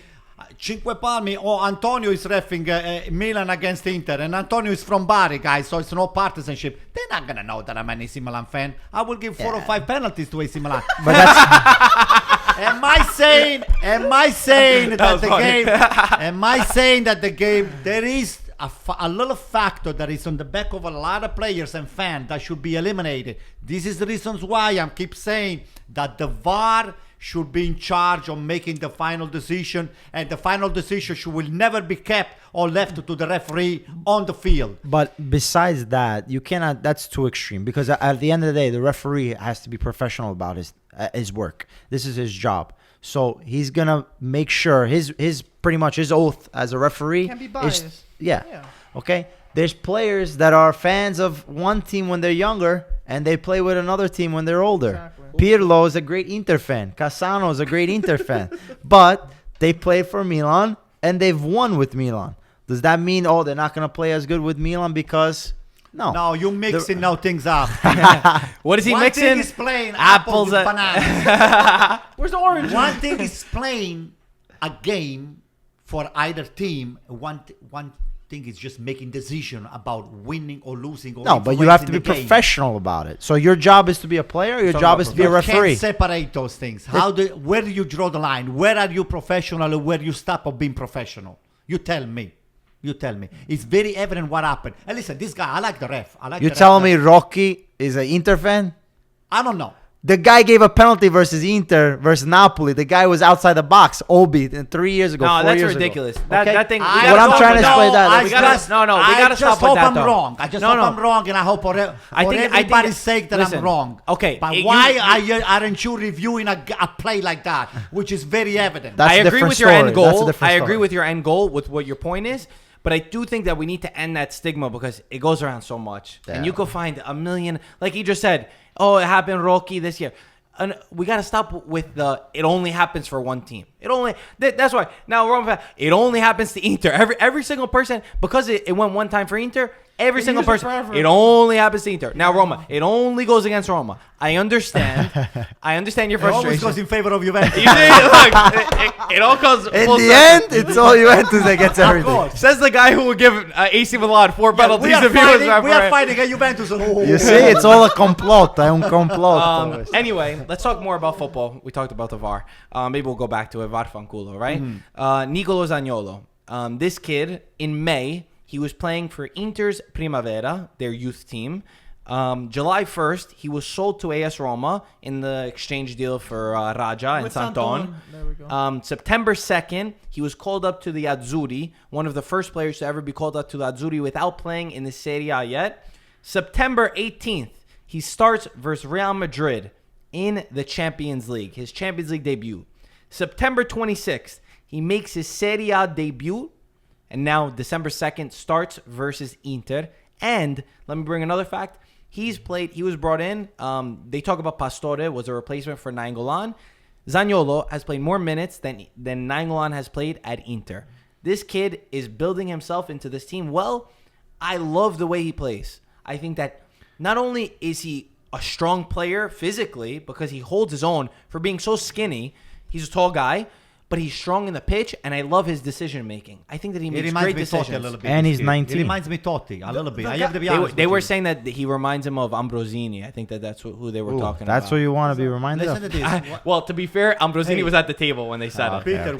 C: Cinque Palmi or Antonio is reffing Milan against Inter, and Antonio is from Bari, guys, so it's no partisanship. They're not gonna know that I'm an AC Milan fan. I will give 4 or 5 penalties to AC Milan.
D: But that's
C: Am I saying that
A: was
C: the
A: funny.
C: game? Am I saying that the game? There is a little factor that is on the back of a lot of players and fans that should be eliminated. This is the reasons why I keep saying that the VAR should be in charge of making the final decision, and the final decision will never be kept or left to the referee on the field.
D: But besides that, you cannot. That's too extreme because at the end of the day, the referee has to be professional about his work. This is his job, so he's gonna make sure his pretty much his oath as a referee
B: Can't be
D: is
B: biased.
D: yeah. Okay. There's players that are fans of one team when they're younger and they play with another team when they're older.
B: Exactly.
D: Pirlo is a great Inter fan. Cassano is a great Inter fan. But they play for Milan and they've won with Milan. Does that mean, they're not going to play as good with Milan because...
C: No, you're mixing now things up.
A: What is he
C: One
A: mixing?
C: thing is playing apples with bananas.
B: Where's the orange?
C: One thing is playing a game for either team. One thing is just making decision about winning or losing. Or
D: No, but you have to be
C: influencing the game.
D: professional about it. So your job is to be a player. Your job is to be a
C: You
D: referee.
C: can't separate those things. Where do you draw the line? Where are you professional and where you stop of being professional? You tell me. You tell me. It's very evident what happened. And listen, this guy, I like the ref.
D: You're telling me Rocky is an Inter fan?
C: I don't know.
D: The guy gave a penalty versus Inter versus Napoli. The guy was outside the box. Obi, 3 years ago.
A: No,
D: 4
A: that's
D: years
A: ridiculous.
D: Ago.
A: That thing.
D: What I'm trying to explain that.
A: We gotta stop with that.
C: I'm wrong. I just hope I'm wrong, and I hope for everybody's sake that I'm wrong.
A: Okay,
C: but why aren't you reviewing a play like that, which is very evident?
D: That's
A: I agree with your end goal. I agree
D: story.
A: with your end goal with what your point is. But I do think that we need to end that stigma because it goes around so much.
D: Yeah.
A: And you could find a million, like he just said, oh, it happened Rocky this year. And we got to stop with it only happens for one team. That's why. Now, Roma, it only happens to Inter. Every single person, because it went one time for Inter, every single person, it only happens to Inter. Now, Roma, it only goes against Roma. I understand. I understand your frustration.
C: It always goes in favor of Juventus.
A: You see, look, it all goes.
D: In the end, it's all Juventus that gets everything.
A: Says the guy who would give AC Milan 4 penalties if he was referee.
C: We are fighting a Juventus.
D: You see, it's all a complot. È un complotto.
A: Anyway, let's talk more about football. We talked about the VAR. Maybe we'll go back to it. VAR fanculo, right? Nicolo Zaniolo. This kid, in May, he was playing for Inter's Primavera, their youth team. July 1st, he was sold to AS Roma in the exchange deal for Raja and Santon.
B: There we go.
A: September 2nd, he was called up to the Azzurri, one of the first players to ever be called up to the Azzurri without playing in the Serie A yet. September 18th, he starts versus Real Madrid in the Champions League, his Champions League debut. September 26th, he makes his Serie A debut, and now December 2nd starts versus Inter. And let me bring another fact. He was brought in. They talk about Pastore was a replacement for Nainggolan. Zaniolo has played more minutes than Nainggolan has played at Inter. This kid is building himself into this team. Well, I love the way he plays. I think that not only is he a strong player physically because he holds his own for being so skinny, he's a tall guy, but he's strong in the pitch, and I love his decision making. I think that he makes great decisions.
D: And he's 19.
C: He reminds me Totti a little bit. I have to be honest.
A: They were saying that he reminds him of Ambrosini. I think that's who they were talking about.
D: That's what you want to be reminded
C: Listen
D: of?
C: to this.
A: Well, to be fair, Ambrosini was at the table when they said it.
C: Peter,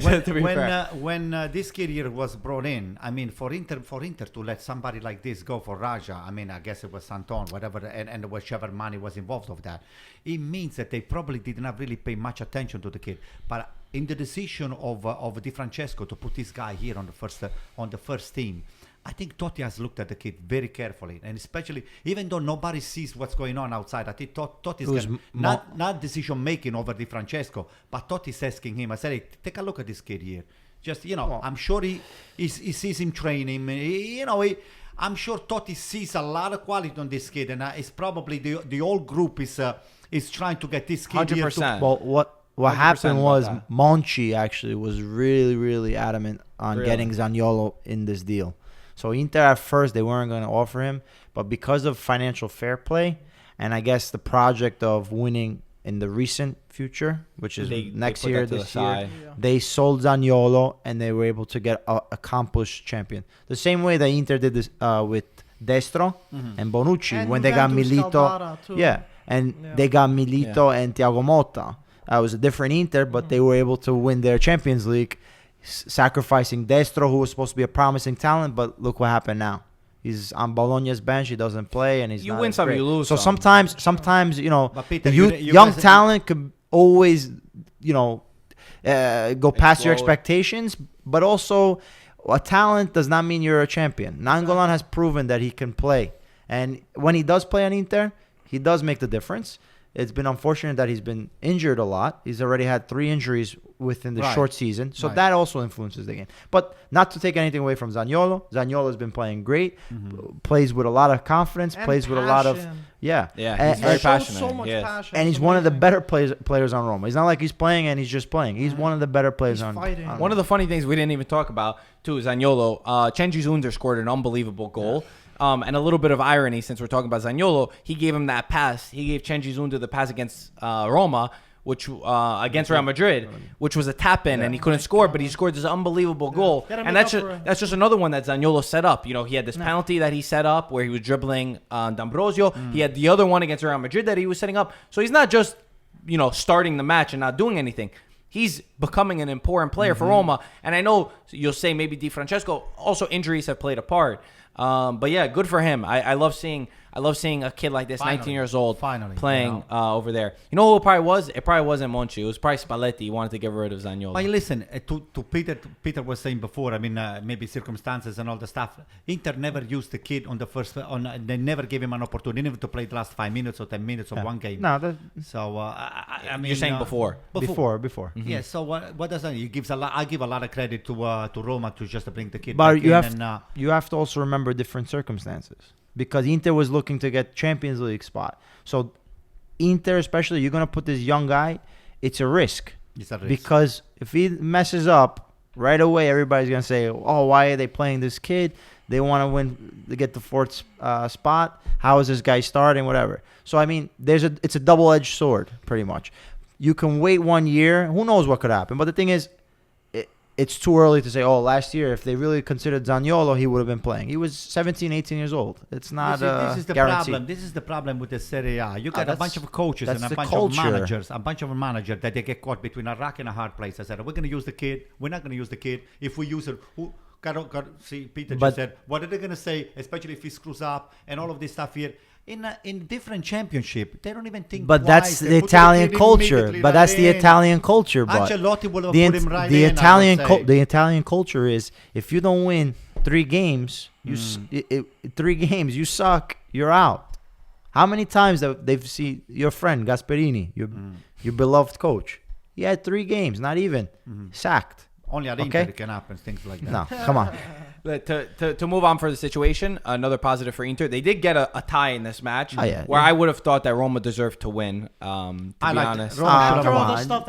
C: when this kid here was brought in, I mean, for Inter to let somebody like this go for Raja, I mean, I guess it was Santon, whatever, and whichever money was involved of that, it means that they probably did not really pay much attention to the kid. But in the decision of Di Francesco to put this guy here on the first team, I think Totti has looked at the kid very carefully, and especially even though nobody sees what's going on outside, I think Totti's not decision making over Di Francesco, but Totti's asking him. I said, hey, take a look at this kid here. Just I'm sure he sees him training. I'm sure Totti sees a lot of quality on this kid, and it's probably the whole group is trying to get this kid
A: 100%.
C: here.
D: Well, what happened was Monchi actually was really, really adamant on getting Zaniolo in this deal. So Inter at first, they weren't going to offer him. But because of financial fair play and I guess the project of winning in the recent future, which is next year, this year, they sold Zaniolo and they were able to get an accomplished champion. The same way that Inter did this with Destro and Bonucci
B: and
D: when they got Milito. They got Milito and Thiago Motta. It was a different Inter, but they were able to win their Champions League, sacrificing Destro, who was supposed to be a promising talent, but look what happened now. He's on Bologna's bench. He doesn't play, and he's
A: you
D: not
A: win some,
D: great.
A: you lose.
D: So
A: some.
D: sometimes
C: Peter,
D: the young talent could always go past your expectations, but also a talent does not mean you're a champion. Nainggolan has proven that he can play, and when he does play on Inter, he does make the difference. It's been unfortunate that he's been injured a lot. He's already had 3 injuries within the short season. So that also influences the game. But not to take anything away from Zaniolo. Zaniolo has been playing great. Plays with a lot of confidence.
B: And
D: plays with a lot of...
A: Yeah,
D: and,
A: he's very passionate.
B: So much passion.
D: And he's one of the better players on Roma. It's not like he's playing and he's just playing. He's one of the better players on
A: One of the funny things we didn't even talk about, too, is Zaniolo. Cengiz Under scored an unbelievable goal. And a little bit of irony, since we're talking about Zaniolo, he gave him that pass. He gave Cengiz Under the pass against Roma, which against Real Madrid, which was a tap-in, and he couldn't score, but he scored this unbelievable goal. And that's just another one that Zaniolo set up. You know, he had this penalty that he set up where he was dribbling D'Ambrosio. He had the other one against Real Madrid that he was setting up. So he's not just, starting the match and not doing anything. he's becoming an important player for Roma. And I know you'll say maybe Di Francesco, also injuries have played a part. But yeah, good for him. I love seeing a kid like this, 19 years old, playing over there. You know who it probably was? It probably wasn't Monchi. It was probably Spalletti. He wanted to get rid of Zaniolo.
C: But listen, to Peter was saying before, I mean, maybe circumstances and all the stuff. Inter never used the kid on the first, they never gave him an opportunity even to play the last 5 minutes or 10 minutes of one game.
D: No,
C: so, I mean.
A: You're saying before.
D: Before.
C: Mm-hmm. Yeah, so what does that? He gives a lot. I give a lot of credit to Roma to just bring the kid.
D: But
C: back
D: you have to also remember different circumstances, because Inter was looking to get Champions League spot. So Inter, especially, you're gonna put this young guy. It's a risk.
C: It's a risk.
D: Because if he messes up right away, everybody's gonna say, "Oh, why are they playing this kid? They want to win to get the fourth spot. How is this guy starting? Whatever." So I mean, it's a double-edged sword, pretty much. You can wait 1 year. Who knows what could happen? But the thing is, it's too early to say, oh, last year, if they really considered Zaniolo, he would have been playing. He was 17, 18 years old. It's not
C: this is the
D: guaranteed.
C: problem. This is the problem with the Serie A. You got a bunch of coaches and a bunch of managers that they get caught between a rock and a hard place. I said, we're going to use the kid. We're not going to use the kid. If we use it, see, Peter just said, what are they going to say, especially if he screws up and all of this stuff here? In different championship, they don't even think.
D: But that's the Italian culture. But that's the Italian culture. But
C: Ancelotti will have put him right
D: the
C: in.
D: The Italian culture is, if you don't win 3 games, you 3 games, you suck. You're out. How many times they've seen your friend Gasperini, your beloved coach? He had 3 games, not even sacked.
C: Only at Inter can happen, things like that.
D: No, come on.
A: To move on for the situation, another positive for Inter. They did get a tie in this match, where I would have thought that Roma deserved to win. To be honest,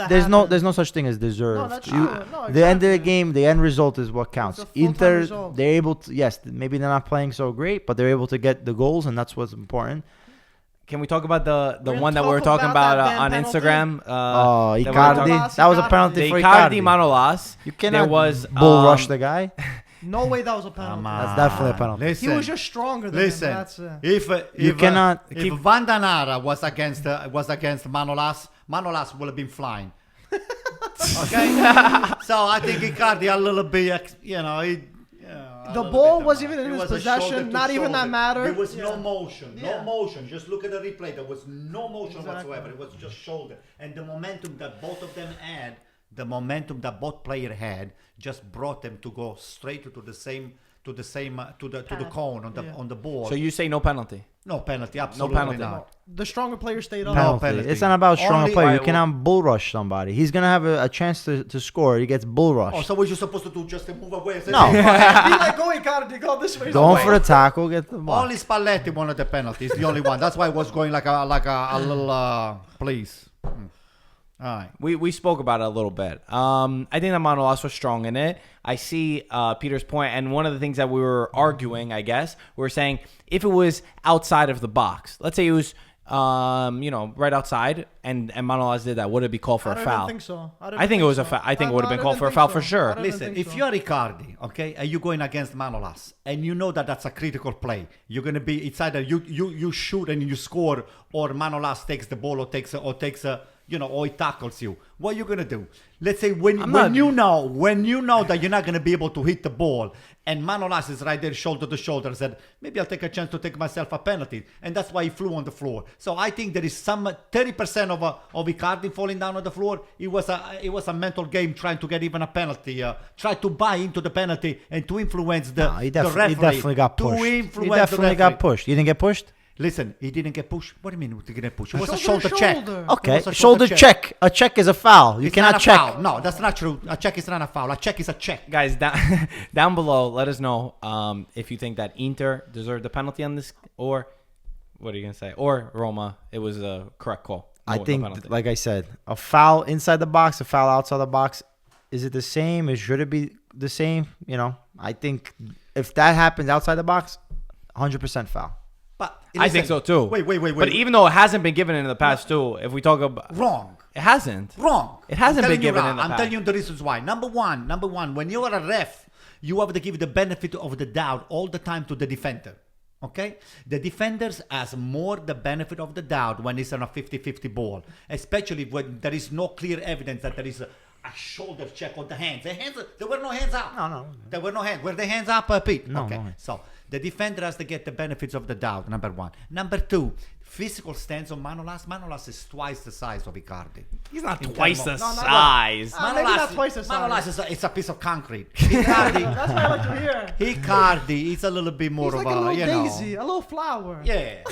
D: there's no such thing as deserved.
B: No, that's true.
D: The end of the game, the end result is what counts. Inter, they're able to. Yes, maybe they're not playing so great, but they're able to get the goals, and that's what's important.
A: Can we talk about the one that we were talking about on Instagram?
D: Icardi. That was a penalty for
A: Icardi Manolas.
D: You cannot bull rush the guy.
B: No way that was a penalty.
D: That's definitely a penalty.
B: He was just stronger than him.
C: If Van Danara was against Manolas, Manolas would have been flying. Okay, so I think Icardi a little bit,
B: the ball wasn't even in his possession. Not even that mattered.
C: There was no motion. No motion. Just look at the replay. There was no motion whatsoever. It was just shoulder. And the momentum that both of them had, the momentum that both players had, just brought them to go straight to the cone on the ball.
A: So you say no penalty?
C: No penalty. Absolutely not.
B: The stronger player stayed up.
D: No penalty. It's not about stronger player. You cannot bull rush somebody. He's gonna have a chance to score. He gets bull rushed.
C: Oh, so what you supposed to do? Just to move away?
D: No.
B: Be like, go Icardi, go this way.
D: Going for the tackle, get the ball.
C: Only Spalletti wanted the penalty. It's the only one. That's why I was going like a little please. All right.
A: We spoke about it a little bit. I think that Manolas was strong in it. I see Peter's point, and one of the things that we were arguing, I guess, we were saying if it was outside of the box, let's say it was right outside, and Manolas did that, would it be called for a foul?
B: I don't think so.
A: I think it was a foul. I think it would have been called for a foul for sure.
C: Listen, if you're Icardi, okay, and you're going against Manolas, and you know that that's a critical play, you're gonna be. It's either you shoot and you score, or Manolas takes the ball or takes or he tackles you. What are you gonna do? Let's say when you know that you're not gonna be able to hit the ball, and Manolas is right there shoulder to shoulder, said maybe I'll take a chance to take myself a penalty, and that's why he flew on the floor. So I think there is some 30% of Icardi falling down on the floor. It was a mental game trying to get even a penalty, try to buy into the penalty and to influence the referee.
D: He definitely got pushed. He definitely got pushed. You didn't get pushed?
C: Listen, he didn't get pushed. What do you mean he didn't get pushed? It was a shoulder check.
D: Okay, shoulder check. A check is a foul. You cannot check.
C: Foul. No, that's not true. A check is not a foul. A check is a check.
A: Guys, down below, let us know if you think that Inter deserved the penalty on this, or what are you going to say? Or Roma, it was a correct call.
D: I think, like I said, a foul inside the box, a foul outside the box. Is it the same? Should it be the same? I think if that happens outside the box, 100% foul.
A: I think so too.
C: Wait.
A: But even though it hasn't been given in the past too, if we talk about
C: wrong,
A: it hasn't.
C: Wrong.
A: It hasn't been given in the past.
C: I'm telling you the reasons why. Number one, when you are a ref, you have to give the benefit of the doubt all the time to the defender. Okay? The defenders has more the benefit of the doubt when it's on a 50-50 ball, especially when there is no clear evidence that there is a shoulder check on the hands. There were no hands up.
D: No.
C: There were no hands. Were the hands up, Pete?
D: No,
C: Okay.
D: no hands.
C: So the defender has to get the benefits of the doubt, number one. Number two, physical stance on Manolas. Manolas is twice the size of Icardi.
A: He's not
C: In
A: twice the
C: terms
B: of-
A: size.
B: Maybe not twice the size.
C: Manolas it's a piece of concrete. Icardi,
B: That's what I like to hear.
C: Icardi is a little bit more
B: He's
C: of
B: like a little
C: you know.
B: daisy, a little flower.
C: Yeah.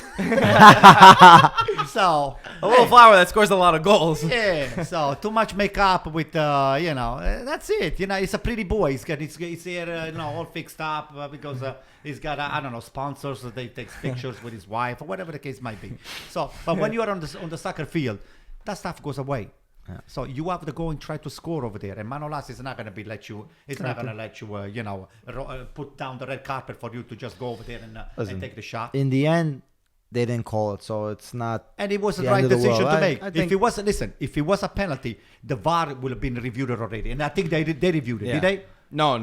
C: So
A: A little flower that scores a lot of goals.
C: yeah, so too much makeup with that's it. You know, he's a pretty boy. He's got his hair, all fixed up because he's got I don't know sponsors. So they take pictures with his wife or whatever the case might be. So, but when you are on the soccer field, that stuff goes away.
D: Yeah.
C: So you have to go and try to score over there, and Manolas is not going to let you. It's not going to let you, put down the red carpet for you to just go over there and take the shot.
D: In the end, they didn't call it, so it's not.
C: And it was the
D: the
C: right
D: end of the
C: decision
D: world.
C: to make.
B: I
C: If
B: think-
C: it was, if it was a penalty, the VAR would have been reviewed already. And I think they reviewed it.
A: Yeah.
C: Did they?
A: No,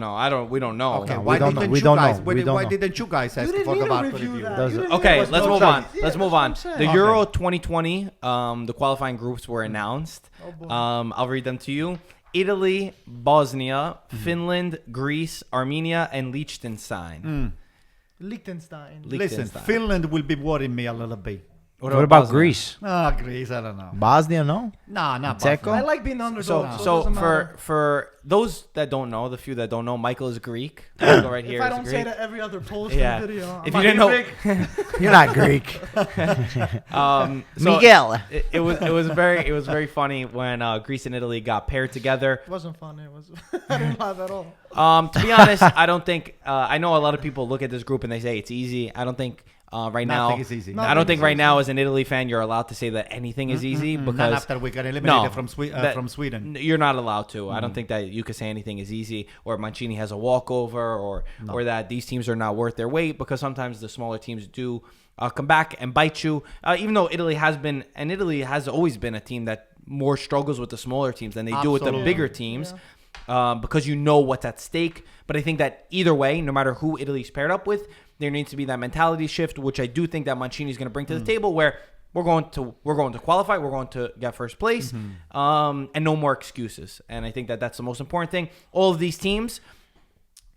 A: we don't know.
C: Okay,
D: No,
C: why
D: we don't
C: didn't
D: know.
C: you
D: We don't
C: guys?
D: know.
C: Why
D: We don't
C: why
D: know.
C: didn't you guys ask
B: You didn't
C: for
B: need
C: the
B: to
C: VAR to
B: review
C: review?
B: that.
D: Does
B: You
D: it-
B: didn't
A: Okay,
B: need to-
A: let's move
B: Yeah,
A: on.
B: that's
A: Let's move
B: what
A: on.
B: I'm saying.
A: The
C: Okay.
A: Euro 2020, the qualifying groups were announced.
B: Oh, boy.
A: I'll read them to you. Italy, Bosnia, Finland, Greece, Armenia, and Liechtenstein.
B: Liechtenstein.
C: Listen,
A: Liechtenstein.
C: Finland will be worrying me a little bit.
D: What about
A: Bosnia?
D: Greece?
C: Greece, I don't know.
D: Bosnia, no.
C: No, not
D: Teko?
C: Bosnia.
B: I like being underdog.
A: So,
B: it
A: so
B: doesn't matter.
A: for those that don't know, the few that don't know, Michael is Greek. Michael right here
B: If I
A: is
B: don't
A: Greek.
B: say that every other post
A: Yeah.
B: and video,
A: If
B: I'm
A: you
B: not-
A: didn't know,
D: You're not Greek.
A: so
D: Miguel.
A: it was very funny when Greece and Italy got paired together.
B: it wasn't funny. It was. I didn't laugh at all.
A: To be honest, I don't think I know a lot of people look at this group and they say it's easy. I don't think right now.
C: Nothing is easy.
B: Nothing
A: I don't think
B: is
A: right
B: easy.
A: now, as an Italy fan, you're allowed to say that anything is easy
C: Not
A: because
C: after we got eliminated from
A: that-
C: from Sweden.
A: You're not allowed to. I don't think that you could say anything is easy, or Mancini has a walkover, or that these teams are not worth their weight, because sometimes the smaller teams do come back and bite you. Even though Italy has always been a team that more struggles with the smaller teams than they do with the
C: Absolutely.
A: bigger teams. Because you know what's at stake. But I think that either way, no matter who Italy's paired up with, there needs to be that mentality shift, which I do think that Mancini is going to bring to the table, where we're going to qualify, we're going to get first place, and no more excuses. And I think that that's the most important thing. All of these teams,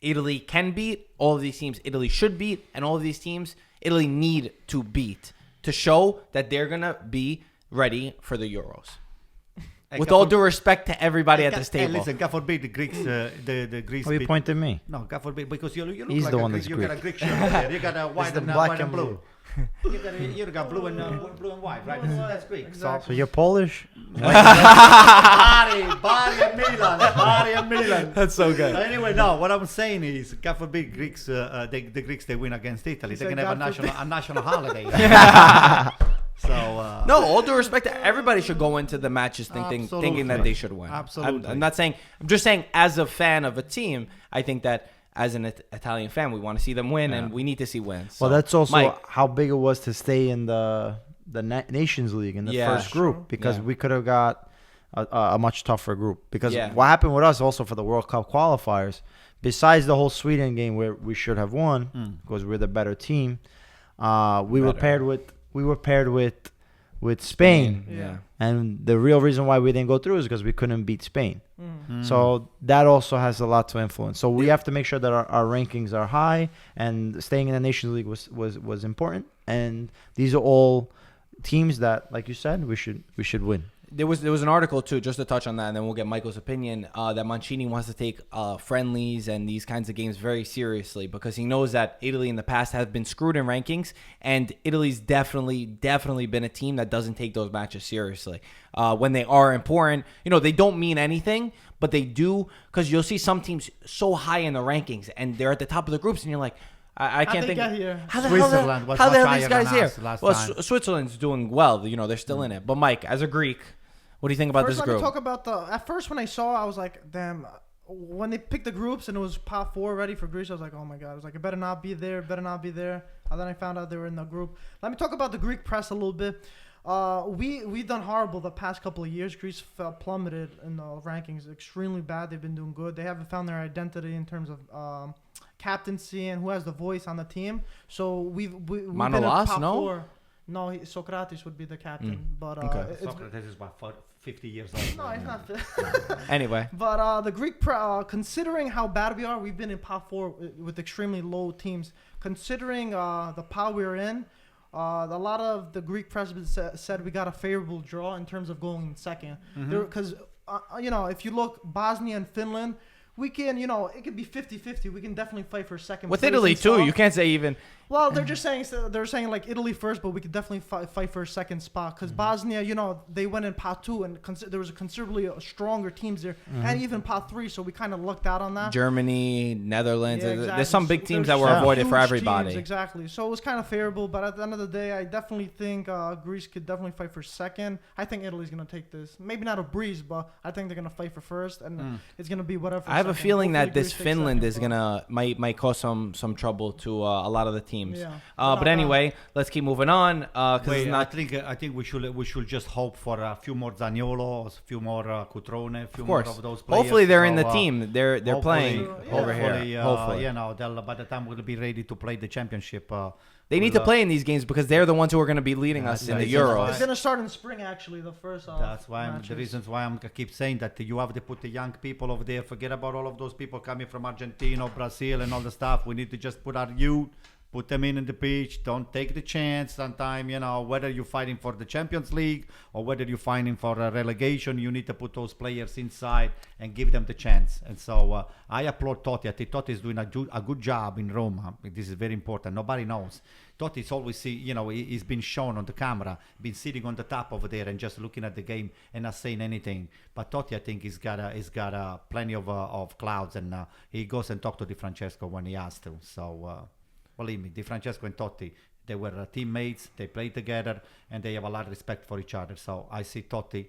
A: Italy can beat. All of these teams, Italy should beat, and all of these teams, Italy need to beat to show that they're going to be ready for the Euros. With all due respect to everybody at this table.
C: Listen, God forbid the Greeks, the Greece.
D: Why you
C: beat-
D: point at me?
C: No, God forbid, because you look
D: He's
C: like
D: the
C: a
D: one
C: Greek.
D: that's
C: You got a
D: Greek.
C: Greek shirt over there. You got a white
D: the
C: and
D: black
C: white and
D: and
C: blue. You got blue and white, right? That's Greek.
B: Exactly.
D: So you're Polish?
C: Bari and Milan, Bari and Milan.
A: That's so good.
C: Anyway, no. What I'm saying is, God forbid, Greeks, the Greeks, they win against Italy. They're
B: said
C: gonna have
B: God
C: a national holiday. So
A: No, all due respect, everybody should go into the matches thinking
C: Absolutely.
A: that they should win.
C: Absolutely.
A: I'm not saying. I'm just saying, as a fan of a team, I think that as an Italian fan, we want to see them win, and we need to see wins.
D: Well,
A: So,
D: that's also
A: Mike,
D: how big it was to stay in the Nations League in the
A: Yeah.
D: first group, because
A: Yeah.
D: we could have got a much tougher group. Because
A: Yeah.
D: what happened with us also for the World Cup qualifiers, besides the whole Sweden game where we should have won because we're the better team, we were paired with Spain.
A: Yeah.
D: And the real reason why we didn't go through is because we couldn't beat Spain. So that also has a lot to influence. So we have to make sure that our rankings are high, and staying in the Nations League was important. And these are all teams that, like you said, we should win.
A: There was an article too, just to touch on that, and then we'll get Michael's opinion. That Mancini wants to take friendlies and these kinds of games very seriously, because he knows that Italy in the past have been screwed in rankings, and Italy's definitely been a team that doesn't take those matches seriously. When they are important, they don't mean anything, but they do, because you'll see some teams so high in the rankings, and they're at the top of the groups, and you're like, I can't
B: How'd they
A: think.
B: get here?
A: How the
C: Switzerland was
A: hell
C: much
A: are these
C: higher
A: guys
C: than
A: here?
C: us last
A: Well,
C: time.
A: Switzerland's doing well. They're still in it. But Mike, as a Greek, what do you think about
B: First,
A: this
B: let me
A: group?
B: talk about at first when I saw, I was like, damn. When they picked the groups and it was pot 4 ready for Greece, I was like, oh my god. I was like, it better not be there. Better not be there. And then I found out they were in the group. Let me talk about the Greek press a little bit. We've done horrible the past couple of years. Greece plummeted in the rankings, extremely bad. They've been doing good. They haven't found their identity in terms of captaincy and who has the voice on the team. So we've been in
A: Manolas,
B: top
A: no?
B: 4. No, Socrates would be the captain. But
A: Okay.
B: it's
C: Socrates is what 50 years old.
B: No, he's not fit.
A: Anyway,
B: But the Greek, considering how bad we are, we've been in pot 4 with extremely low teams. Considering the pot we're in, a lot of the Greek press said we got a favorable draw in terms of going second. Because, if you look, Bosnia and Finland, we can, it could be 50-50. We can definitely fight for second
A: with
B: place
A: Italy
B: and
A: too,
B: stuff.
A: you can't say even.
B: Well, they're saying like Italy first, but we could definitely fight for a second spot because Bosnia, they went in pot 2 and there was a considerably stronger teams there, and even pot 3, so we kind of lucked out on that.
A: Germany, Netherlands.
B: Yeah, exactly.
A: There's some big
B: So
A: teams
B: there's
A: that were avoided for
B: huge
A: everybody.
B: teams, exactly. So it was kind of favorable, but at the end of the day, I definitely think Greece could definitely fight for second. I think Italy's gonna take this. Maybe not a breeze, but I think they're gonna fight for first, and it's gonna be whatever.
A: I have a
B: second.
A: feeling that
B: Hopefully
A: this
B: Greece takes
A: Finland
B: second,
A: is
B: but-
A: might cause some trouble to a lot of the teams.
B: Yeah.
A: But anyway, let's keep moving on because
C: Wait,
A: it's not.
C: I think we should just hope for a few more Zaniolo, a few more Cutrone, a few
A: Of
C: more
A: course.
C: of those players.
A: Hopefully they're in
C: So,
A: the team. They're playing
B: Yeah.
A: over here. Hopefully.
C: they'll by the time we'll be ready to play the championship.
A: They need to play in these games because they're the ones who are going to be leading us in the
C: that's
A: Euros.
C: why-
B: It's gonna start in spring, actually. The first.
C: That's why the
B: matches.
C: reasons why I keep saying that you have to put the young people over there. Forget about all of those people coming from Argentina, Brazil, and all the stuff. We need to just put our youth, put them in the pitch. Don't take the chance. Sometime, whether you're fighting for the Champions League or whether you're fighting for a relegation, you need to put those players inside and give them the chance. And so I applaud Totti. I think Totti is doing a good job in Roma. This is very important. Nobody knows. Totti's always he's been shown on the camera, been sitting on the top over there and just looking at the game and not saying anything. But Totti, I think, he's got plenty of clouds, and he goes and talks to Di Francesco when he has to. So believe me, Di Francesco and Totti, they were teammates. They played together, and they have a lot of respect for each other. So I see Totti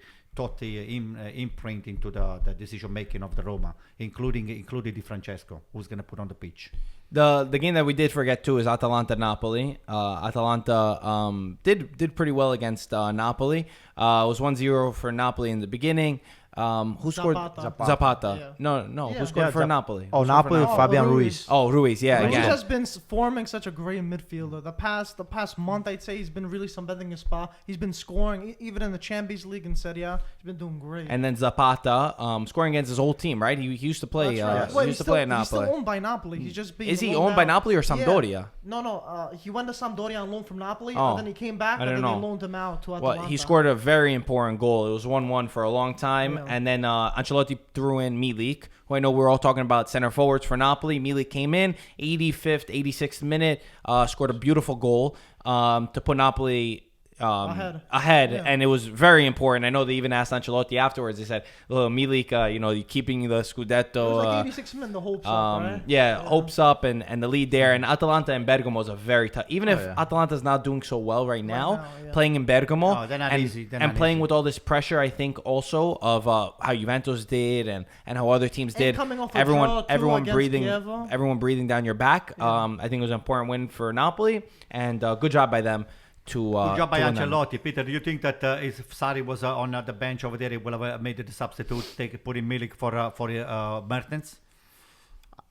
C: imprint into the decision making of the Roma, including Di Francesco, who's going to put on the pitch.
A: The game that we did forget too is Atalanta Napoli. Atalanta did pretty well against Napoli. It was 1-0 for Napoli in the beginning. Who scored?
B: Zapata.
A: Zapata.
B: Yeah.
A: No.
B: Yeah.
A: Who scored
D: Yeah,
A: for Napoli?
D: Oh,
A: Who scored for
D: Napoli with Fabian
B: Ruiz.
D: Ruiz.
A: Oh, Ruiz. Yeah,
B: Ruiz
A: again.
B: has been forming such a great midfielder. The past month, I'd say he's been really cementing his spot. He's been scoring even in the Champions League and Serie. He's been doing great.
A: And then Zapata scoring against his old team, right? He used to play.
B: That's right.
A: He
B: Well,
A: used to play at
B: he's still
A: Napoli.
B: owned by Napoli. He's just being
A: Is he
B: loaned
A: owned by
B: out.
A: Napoli or
B: Yeah.
A: Sampdoria?
B: No. He went to Sampdoria on loan from Napoli,
A: Oh.
B: and then he came back,
A: I
B: and then
A: don't
B: they
A: know.
B: loaned him out to Atalanta.
A: Well, he scored a very important goal. It was 1-1 for a long time.
B: Yeah.
A: And then Ancelotti threw in Milik, who I know we're all talking about center forwards for Napoli. Milik came in, 85th, 86th minute, scored a beautiful goal to put Napoli ahead.
B: Yeah.
A: And it was very important. I know they even asked Ancelotti afterwards. They said, Milik, you're keeping the Scudetto.
B: It was like 86 minutes, the hopes up, right?
A: Yeah, hopes up and the lead there. And Atalanta and Bergamo is a very tough. Even if Atalanta's not doing so well right now, playing in Bergamo
C: No, they're not
A: and,
C: easy. They're
A: and
C: not
A: playing
C: easy.
A: with all this pressure, I think also of how Juventus did and how other teams
B: And
A: did.
B: coming off a draw, too,
A: Everyone
B: against
A: breathing,
B: Chievo.
A: everyone breathing down your back. I think it was an important win for Napoli, and good job by them. Good
C: Good job by Ancelotti. Peter, do you think that if Sarri was on the bench over there, he would have made the substitute, putting Milik for Mertens?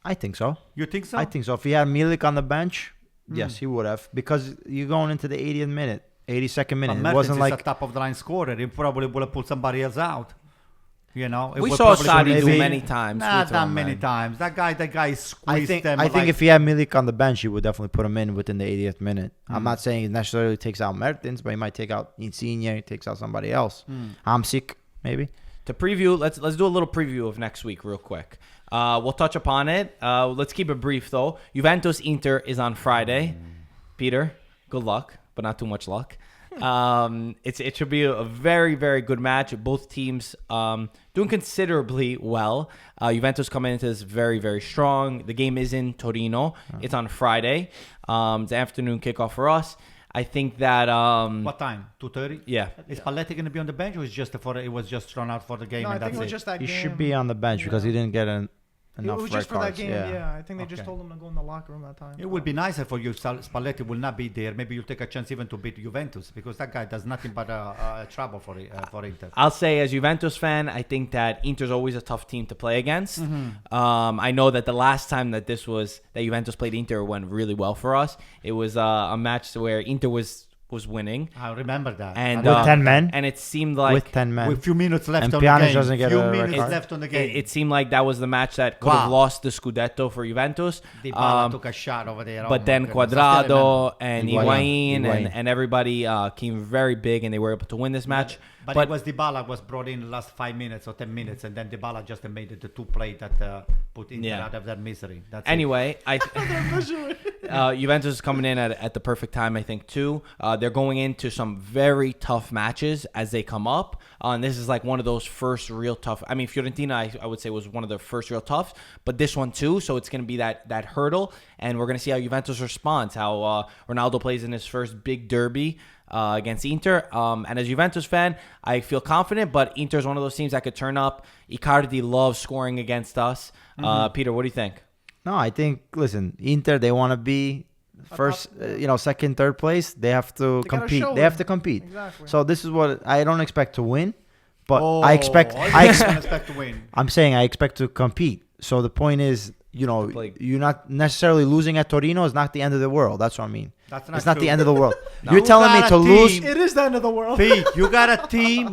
D: I think so.
C: You think so?
D: I think so. If he had Milik on the bench, yes, he would have. Because you're going into the 80th minute, 82nd minute.
C: But
D: It
C: Mertens
D: wasn't
C: is
D: like
C: a top of the line scorer. He probably would have put somebody else out. It
A: We
C: would
A: saw
C: probably
A: Sarri
C: put
A: do
C: maybe-
A: many times.
C: Not
A: We saw
C: that
A: him,
C: many
A: man.
C: times. That guy squeezed them.
D: I think if he had Milik on the bench, he would definitely put him in within the 80th minute. I'm not saying he necessarily takes out Mertens, but he might take out Insigne, he takes out somebody else. Hamsik, maybe.
A: To preview, let's do a little preview of next week real quick. We'll touch upon it. Let's keep it brief though. Juventus Inter is on Friday. Peter, good luck, but not too much luck. It should be a very, very good match. Both teams doing considerably well. Juventus coming into this very, very strong. The game is in Torino. It's on Friday. It's the afternoon kickoff for us. I think that
C: What time? 2:30.
A: yeah.
C: Is Paletti going to be on the bench, or is it was just thrown out for the game
B: No, I
C: and
B: think
C: that's
B: it was
C: it?
B: just that
D: He
B: game.
D: should be on the bench because he didn't get enough
B: It was
D: red
B: just for that
D: cards.
B: game, yeah. I think they just
C: Okay.
B: told him to go in the locker room that time.
C: It would be nicer for you. Spalletti will not be there. Maybe you'll take a chance even to beat Juventus, because that guy does nothing but trouble for Inter.
A: I'll say as Juventus fan, I think that Inter's always a tough team to play against. I know that the last time that Juventus played Inter went really well for us. It was a match where Inter was was winning,
C: I remember that.
A: and
D: With 10 men?
A: and it seemed like
D: with 10 men.
C: With few minutes left
D: And
C: on
D: Pjanic
C: the game.
D: doesn't get
C: few
D: a red
C: minutes
D: card.
C: left on the game.
A: it seemed like that was the match that could
C: Wow.
A: have lost the Scudetto for Juventus.
C: Dybala took a shot over there.
A: But
C: Oh
A: then
C: my goodness. I still
A: Cuadrado and
D: Higuain.
A: Higuain and everybody came very big, and they were able to win this match.
C: But it was Dybala was brought in the last 5 minutes or 10 minutes, and then Dybala just made it the 2 play that put Inter
A: Yeah.
C: out of that misery. That's
A: Anyway, Juventus is coming in at the perfect time, I think, too. They're going into some very tough matches as they come up. And this is like one of those first real tough. I mean, Fiorentina, I would say, was one of the first real toughs, but this one too. So it's going to be that hurdle, and we're going to see how Juventus responds, how Ronaldo plays in his first big derby against Inter. And as a Juventus fan, I feel confident, but Inter is one of those teams that could turn up. Icardi loves scoring against us. Peter, what do you think?
D: No, I think, listen, Inter, they want to be first, second, third place. They have to
B: They gotta
D: compete.
B: show
D: They have
B: it.
D: to compete.
B: Exactly.
D: So this is what I don't expect to win, but
C: Oh,
D: I expect.
C: I expect to win.
D: I'm saying I expect to compete. So the point is,
A: play.
D: you're not necessarily losing at Torino is not the end of the world. That's what I mean.
C: That's
D: It's not
C: true.
D: the end of the world.
C: No.
D: You're
C: You
D: telling me
C: got
D: to
C: a
D: lose.
C: team.
B: It is the end of the world.
C: Pete, you got a team.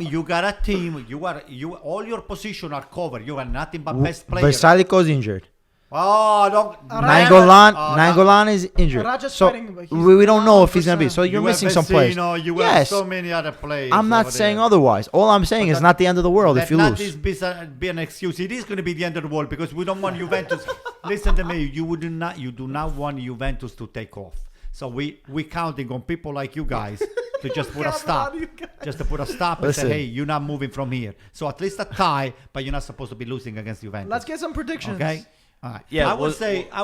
C: All your positions are covered. You are nothing but best players.
D: Versalico's injured.
C: Oh, don't.
D: Nainggolan is injured.
B: Raja's
D: So
B: fighting, but he's
D: we don't know if he's gonna be.
B: 100%.
D: So you're
C: You
D: missing
C: have
D: some players.
C: Vecino, you
D: Yes.
C: have so many other players.
D: I'm not
C: over
D: saying
C: there.
D: otherwise. All I'm saying
C: But
D: is
C: that-
D: not the end of the world
C: Let
D: if you
C: not
D: lose.
C: this be an excuse. It is going to be the end of the world because we don't want Juventus. Listen to me. You do not want Juventus to take off. So we counting on people like you guys to just put a stop. Just to put a stop and
D: Listen.
C: say, hey, you're not moving from here. So at least a tie, but you're not supposed to be losing against Juventus.
B: Let's get some predictions.
C: Okay. All right.
A: Yeah,
C: I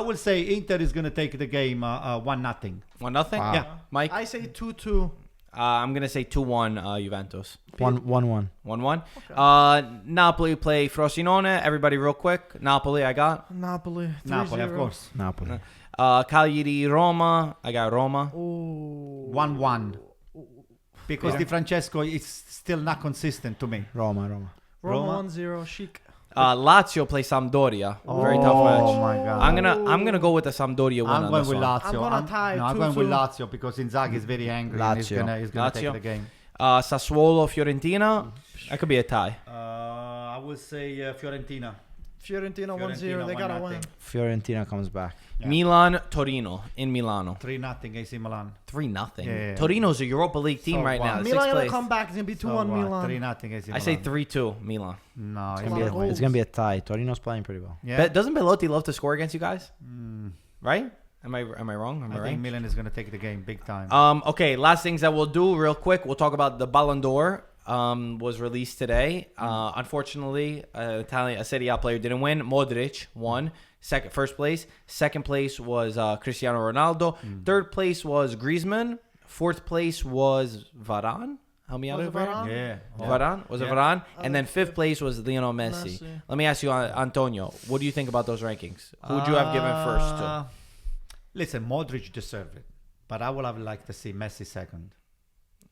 C: will say Inter is going to take the game 1-0.
A: 1-0?
D: Wow.
C: Yeah.
A: Mike?
B: I say 2-2.
A: I'm going to say 2-1 Juventus.
D: 1-1.
A: 1-1. Napoli play Frosinone. Everybody real quick. Napoli, I got.
B: Napoli. 3-0.
C: Napoli, of course.
D: Napoli.
A: Cagliari, Roma. I got Roma.
B: Ooh.
C: 1-1. Because
A: Yeah.
C: Di Francesco is still not consistent to me.
D: Roma.
B: Roma
C: Roma.
B: 1-0. Chic.
A: Lazio play Sampdoria. Very tough
C: Oh
A: match.
C: my God.
A: I'm gonna go with the Sampdoria win
C: I'm
A: on
C: going
A: this
C: with
A: one.
C: Lazio.
B: I'm gonna tie
C: I'm going with
B: 2-2.
C: Lazio because Inzaghi is very angry and he's
D: Lazio.
C: gonna take
A: Lazio.
C: the game.
A: Sassuolo, Fiorentina. That could be a tie.
C: I will say Fiorentina.
B: Fiorentina 1-0. They gotta win.
D: Fiorentina comes back.
C: Yeah.
A: Milan, Torino in Milano.
C: 3-0 AC Milan.
A: 3-0.
C: Yeah.
A: Torino's a Europa League team
C: So
A: right
C: what?
A: now.
B: Milan
A: Sixth
B: gonna
A: place.
B: come back. It's gonna be 2-1 Milan.
C: 3-0 AC Milan.
A: I say 3-2 Milan.
C: No,
B: It's
C: it's
B: gonna be a-
C: gonna
D: It's gonna be a tie. Torino's playing pretty well.
C: Yeah.
A: Doesn't Belotti love to score against you guys? Right? Am I wrong? Am I
C: I
A: right?
C: think Milan is gonna take the game big time.
A: Okay, last things that we'll do real quick. We'll talk about the Ballon d'Or. Was released today. Unfortunately, Italian Serie A player didn't win. Modric won first place. Second place was Cristiano Ronaldo. Third place was Griezmann. Fourth place was Varane. Help me out
B: Was
A: over
B: it
A: here.
B: Varane?
C: Yeah.
A: Varane? Was it
C: Yeah.
A: Varane? And then fifth place was Lionel Messi.
B: Messi.
A: Let me ask you, Antonio, what do you think about those rankings? Who would you have given first to?
C: Listen, Modric deserved it, but I would have liked to see Messi second.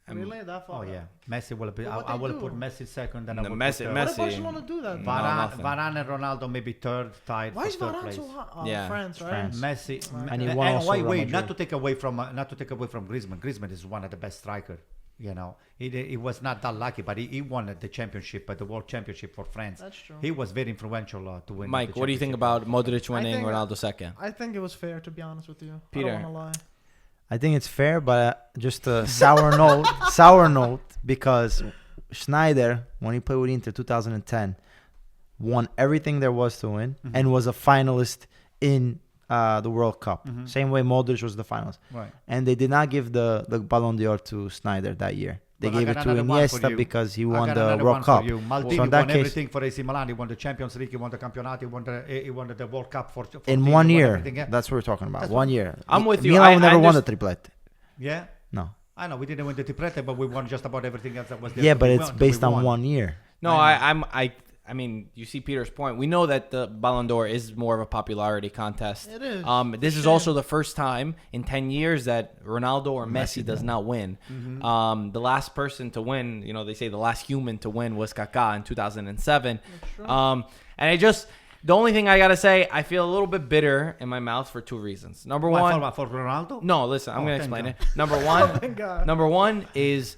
B: Really? That far?
C: Oh yeah, Messi will be.
B: But what
C: I
B: they
C: will
B: do?
C: put Messi second, and I
A: No,
C: will
A: Messi-
C: put,
B: Why
A: Messi-
B: did Barcelona do that?
A: No, nothing.
C: Varane and Ronaldo maybe third, tied
B: Why
C: for
B: is
C: third
B: Varane
C: place.
B: so hot?
A: Yeah.
B: France, right?
D: France.
C: Messi,
D: And he won also Real
C: wait, not
D: Madrid.
C: to take away from Griezmann. Griezmann is one of the best striker. You know, he was not that lucky, but he won the championship, the world championship for France.
B: That's true.
C: He was very influential to win.
A: Mike,
C: the
A: what do you think
C: championship.
A: about Modric winning,
B: think-
A: Ronaldo second?
B: I think it was fair, to be honest with you.
A: Peter.
B: I don't want to lie.
D: I think it's fair, but just a sour note, because Schneider, when he played with Inter 2010, won everything there was to win and was a finalist in the World Cup. Same way Modric was the finalist.
C: Right.
D: And they did not give the Ballon d'Or to Schneider that year. They
C: Well, I
D: gave it
C: got
D: to
C: another one for
D: Iniesta
C: you.
D: because he
C: I
D: won
C: got
D: the
C: another
D: World
C: one
D: Cup.
C: for you. Maldini
D: So in that
C: won
D: case,
C: everything for AC Milan. He won the Champions League. He won the Campionato. He won the World Cup for
D: in
C: team,
D: one
C: he won
D: year,
C: everything, yeah.
D: that's what we're talking about.
C: That's
D: One
C: what-
D: year.
A: I'm with you.
D: Milan
A: I
D: never won the
A: just-
D: triplete.
C: Yeah.
D: No.
C: I know we didn't win the triplete, but we won just about everything else that was there.
D: Yeah,
C: to
D: but
C: be
D: it's
C: won,
D: based
C: we
D: on
C: won.
D: 1 year.
A: No, I mean, you see Peter's point. We know that the Ballon d'Or is more of a popularity contest.
B: It is.
A: This is
B: Shame.
A: also the first time in 10 years that Ronaldo or Messi does not win. The last person to win, they say the last human to win was Kaká in 2007.
B: That's true.
A: And The only thing I gotta say, I feel a little bit bitter in my mouth for two reasons. Number one,
C: for Ronaldo?
A: no, listen, I'm gonna
C: thank
A: explain
C: God.
A: it. Number
B: Oh
A: one,
B: my God.
A: number one is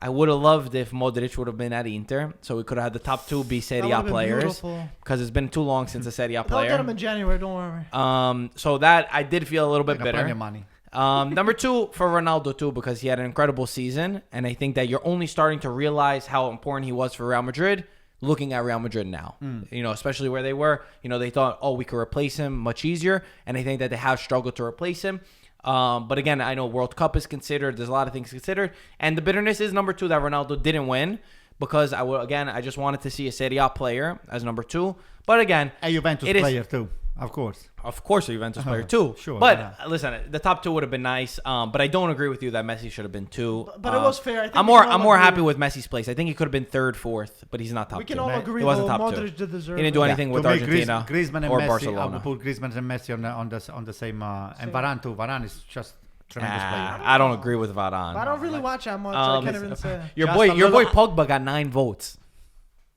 A: I would have loved if Modric would have been at Inter, so we could have had the top two be Serie A
B: would've been
A: players,
B: beautiful.
A: because it's been too long since a Serie A
B: They'll get him
A: player.
B: in January. Don't worry.
A: So that I did feel a little bit
C: Got plenty
A: bitter.
C: of money.
A: Number two for Ronaldo too, because he had an incredible season, and I think that you're only starting to realize how important he was for Real Madrid. Looking at Real Madrid now, especially where they were, they thought, oh, we could replace him much easier, and I think that they have struggled to replace him. But again, I know World Cup is considered. There's a lot of things considered, and the bitterness is number two that Ronaldo didn't win, because I just wanted to see a Serie A player as number two. But again,
C: A Juventus
A: it is-
C: player too, of course.
A: Of course, a Juventus player too.
C: Sure,
A: But
C: yeah.
A: listen, the top two would have been nice. But I don't agree with you that Messi should have been two.
B: But it was fair. I think
A: I'm
B: we
A: more.
B: can all
A: I'm more
B: agree.
A: happy with Messi's place. I think he could have been third, fourth, but he's not top
B: We can
A: two.
B: all
C: He
B: agree
A: wasn't
B: though,
A: top two.
B: Modric did deserve
A: He didn't do
B: it.
A: anything with
C: To me,
A: Argentina
C: Griezmann and
A: or
C: Messi, I
A: Barcelona.
C: would put Griezmann and Messi on the same. And Varane too. Varane is just tremendous player.
A: I don't agree with Varane.
B: I don't really watch that much. I can't even say.
A: Your
C: Just
A: boy,
C: a
A: your boy
C: little-
A: Pogba got 9 votes.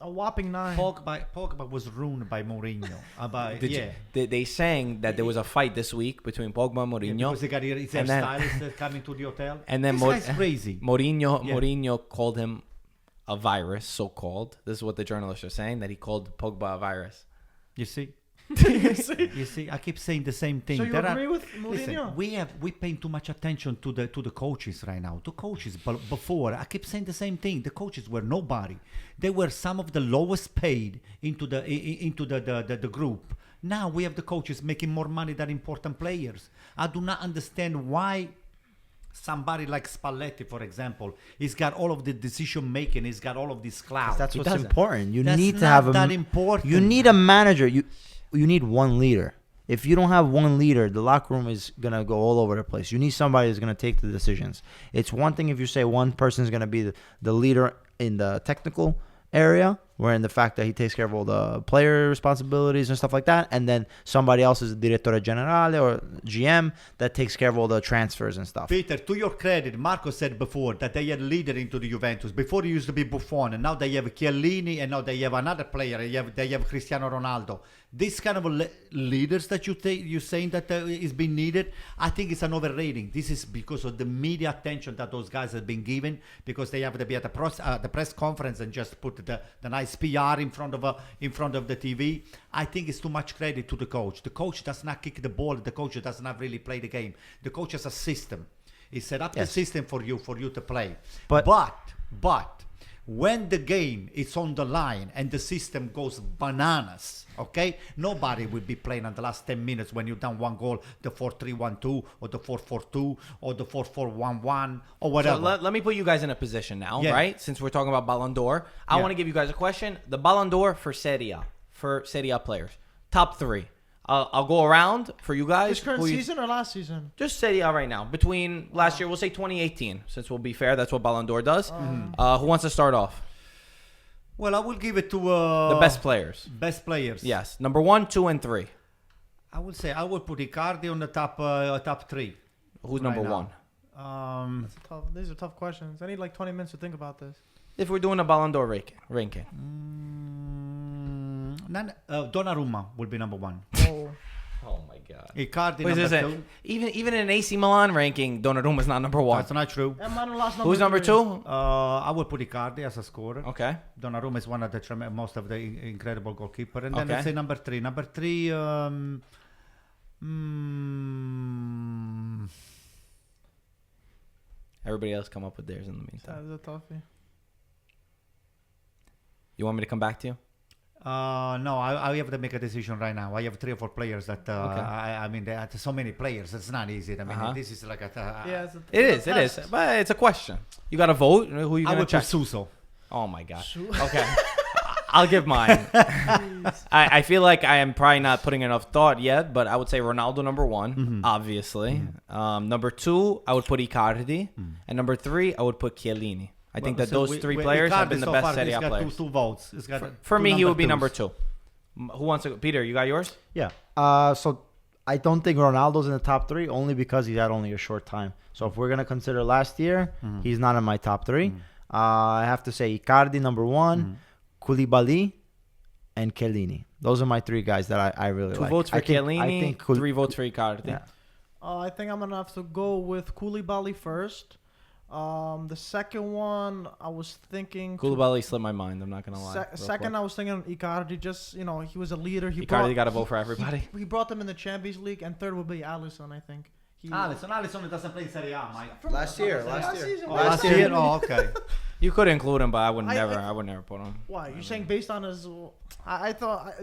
B: A whopping 9.
C: Pogba was ruined by Mourinho.
A: They sang that there was a fight this week between Pogba and Mourinho.
C: Because he got his
A: And then-
C: hairstylist coming to the hotel.
A: And then
C: This guy's crazy.
A: Mourinho
C: Yeah.
A: Mourinho called him a virus, so-called. This is what the journalists are saying, that he called Pogba a virus.
C: You see?
B: You see?
C: You see, I keep saying the same thing.
B: So you
C: There
B: agree
C: are-
B: with
C: Listen,
B: Mourinho?
C: we paying too much attention to the coaches right now. To coaches, but before I keep saying the same thing. The coaches were nobody. They were some of the lowest paid into the group. Now we have the coaches making more money than important players. I do not understand why. Somebody like Spalletti, for example, he's got all of the decision making. He's got all of this clout.
D: That's
C: He
D: what's
C: doesn't.
D: important. You
C: That's
D: need to
C: not
D: have
C: that important.
D: You need a manager. You need one leader. If you don't have one leader, the locker room is gonna go all over the place. You need somebody who's gonna take the decisions. It's one thing if you say one person is gonna be the leader in the technical area, where in the fact that he takes care of all the player responsibilities and stuff like that, and then somebody else is the direttore generale or GM that takes care of all the transfers and stuff.
C: Peter, to your credit, Marco said before that they had leader into the Juventus. Before it used to be Buffon, and now they have Chiellini, and now they have another player. They have Cristiano Ronaldo. This kind of leaders that you saying that is being needed, I think it's an overrating. This is because of the media attention that those guys have been given, because they have to be at the press conference and just put the nice PR in front of the TV. I think it's too much credit to the coach. The coach does not kick the ball. The coach does not really play the game. The coach has a system. He set up the system for you to play. But when the game is on the line and the system goes bananas, okay, nobody will be playing on the last 10 minutes when you down one goal, the 4-3-1-2 or the 4-4-2 or the 4-4-1-1 or whatever.
A: So let me put you guys in a position now,
C: Yeah.
A: right? Since we're talking about Ballon d'Or, I
C: Yeah.
A: want to give you guys a question. The Ballon d'Or for Serie A players, top 3. I'll go around for you guys.
B: This current
A: Who you-
B: season or last season?
A: Just Serie A right now. Between last year, we'll say 2018, since we'll be fair. That's what Ballon d'Or does. Who wants to start off?
C: Well, I will give it to
A: The best players.
C: Best players.
A: Yes. Number 1, 2, and 3.
C: I would say I would put Icardi on the top 3.
A: Who's
C: Right
A: number
C: now.
A: 1?
B: These are tough questions. I need like 20 minutes to think about this.
A: If we're doing a Ballon d'Or ranking.
C: Donnarumma will be number 1.
B: Oh,
A: Oh my God.
C: Icardi
A: Wait,
C: number
A: is
C: 2.
A: Even in AC Milan ranking, Donnarumma's not number 1.
C: That's not true.
B: and Manu lost
A: Who's number
B: 3.
A: 2?
C: I would put Icardi as a scorer.
A: Okay.
C: Donnarumma is one of the most of the incredible goalkeeper. And then
A: Okay.
C: let's say number 3. Number 3,
A: Everybody else come up with theirs in the meantime.
B: That's a toughie.
A: You want me to come back to you?
C: no, I have to make a decision right now. I have 3 or 4 players that I mean, there are so many players. It's not easy. I mean, this is like a.
B: Yeah, it's a
A: It is. But it's a question. You got to vote. Who you
C: I
A: going
C: would
A: to
C: put
A: check?
C: Suso.
A: Oh my God. Okay. I'll give mine. I feel like I am probably not putting enough thought yet, but I would say Ronaldo number 1, obviously. Number 2, I would put Icardi, and number 3, I would put Chiellini. I think that those 3 players have been the best Serie A players.
C: Two votes.
A: For me, he would be number 2. Who wants to go? Peter, you got yours?
D: Yeah. So I don't think Ronaldo's in the top 3 only because he's had only a short time. So if we're gonna consider last year, he's not in my top 3. I have to say Icardi number 1, Koulibaly, and Chiellini. Those are my three guys that I really
A: Two
D: like.
A: votes for Chiellini,
D: Kul-
A: 3 votes for Icardi.
D: Yeah.
B: I think I'm gonna have to go with Koulibaly first. The second one, I was thinking.
A: Koulibaly slipped my mind. I'm not gonna lie.
B: Second, I was thinking Icardi. Just he was a leader.
A: Icardi got to vote for everybody.
B: He brought them in the Champions League, and third would be Alisson. I think.
C: Alisson doesn't play in Serie A, Mike.
D: Last year.
B: Season,
C: Last year? Oh, okay.
A: You could include him, but I would
B: I-
A: never put him.
B: Why? You're saying based on his? I thought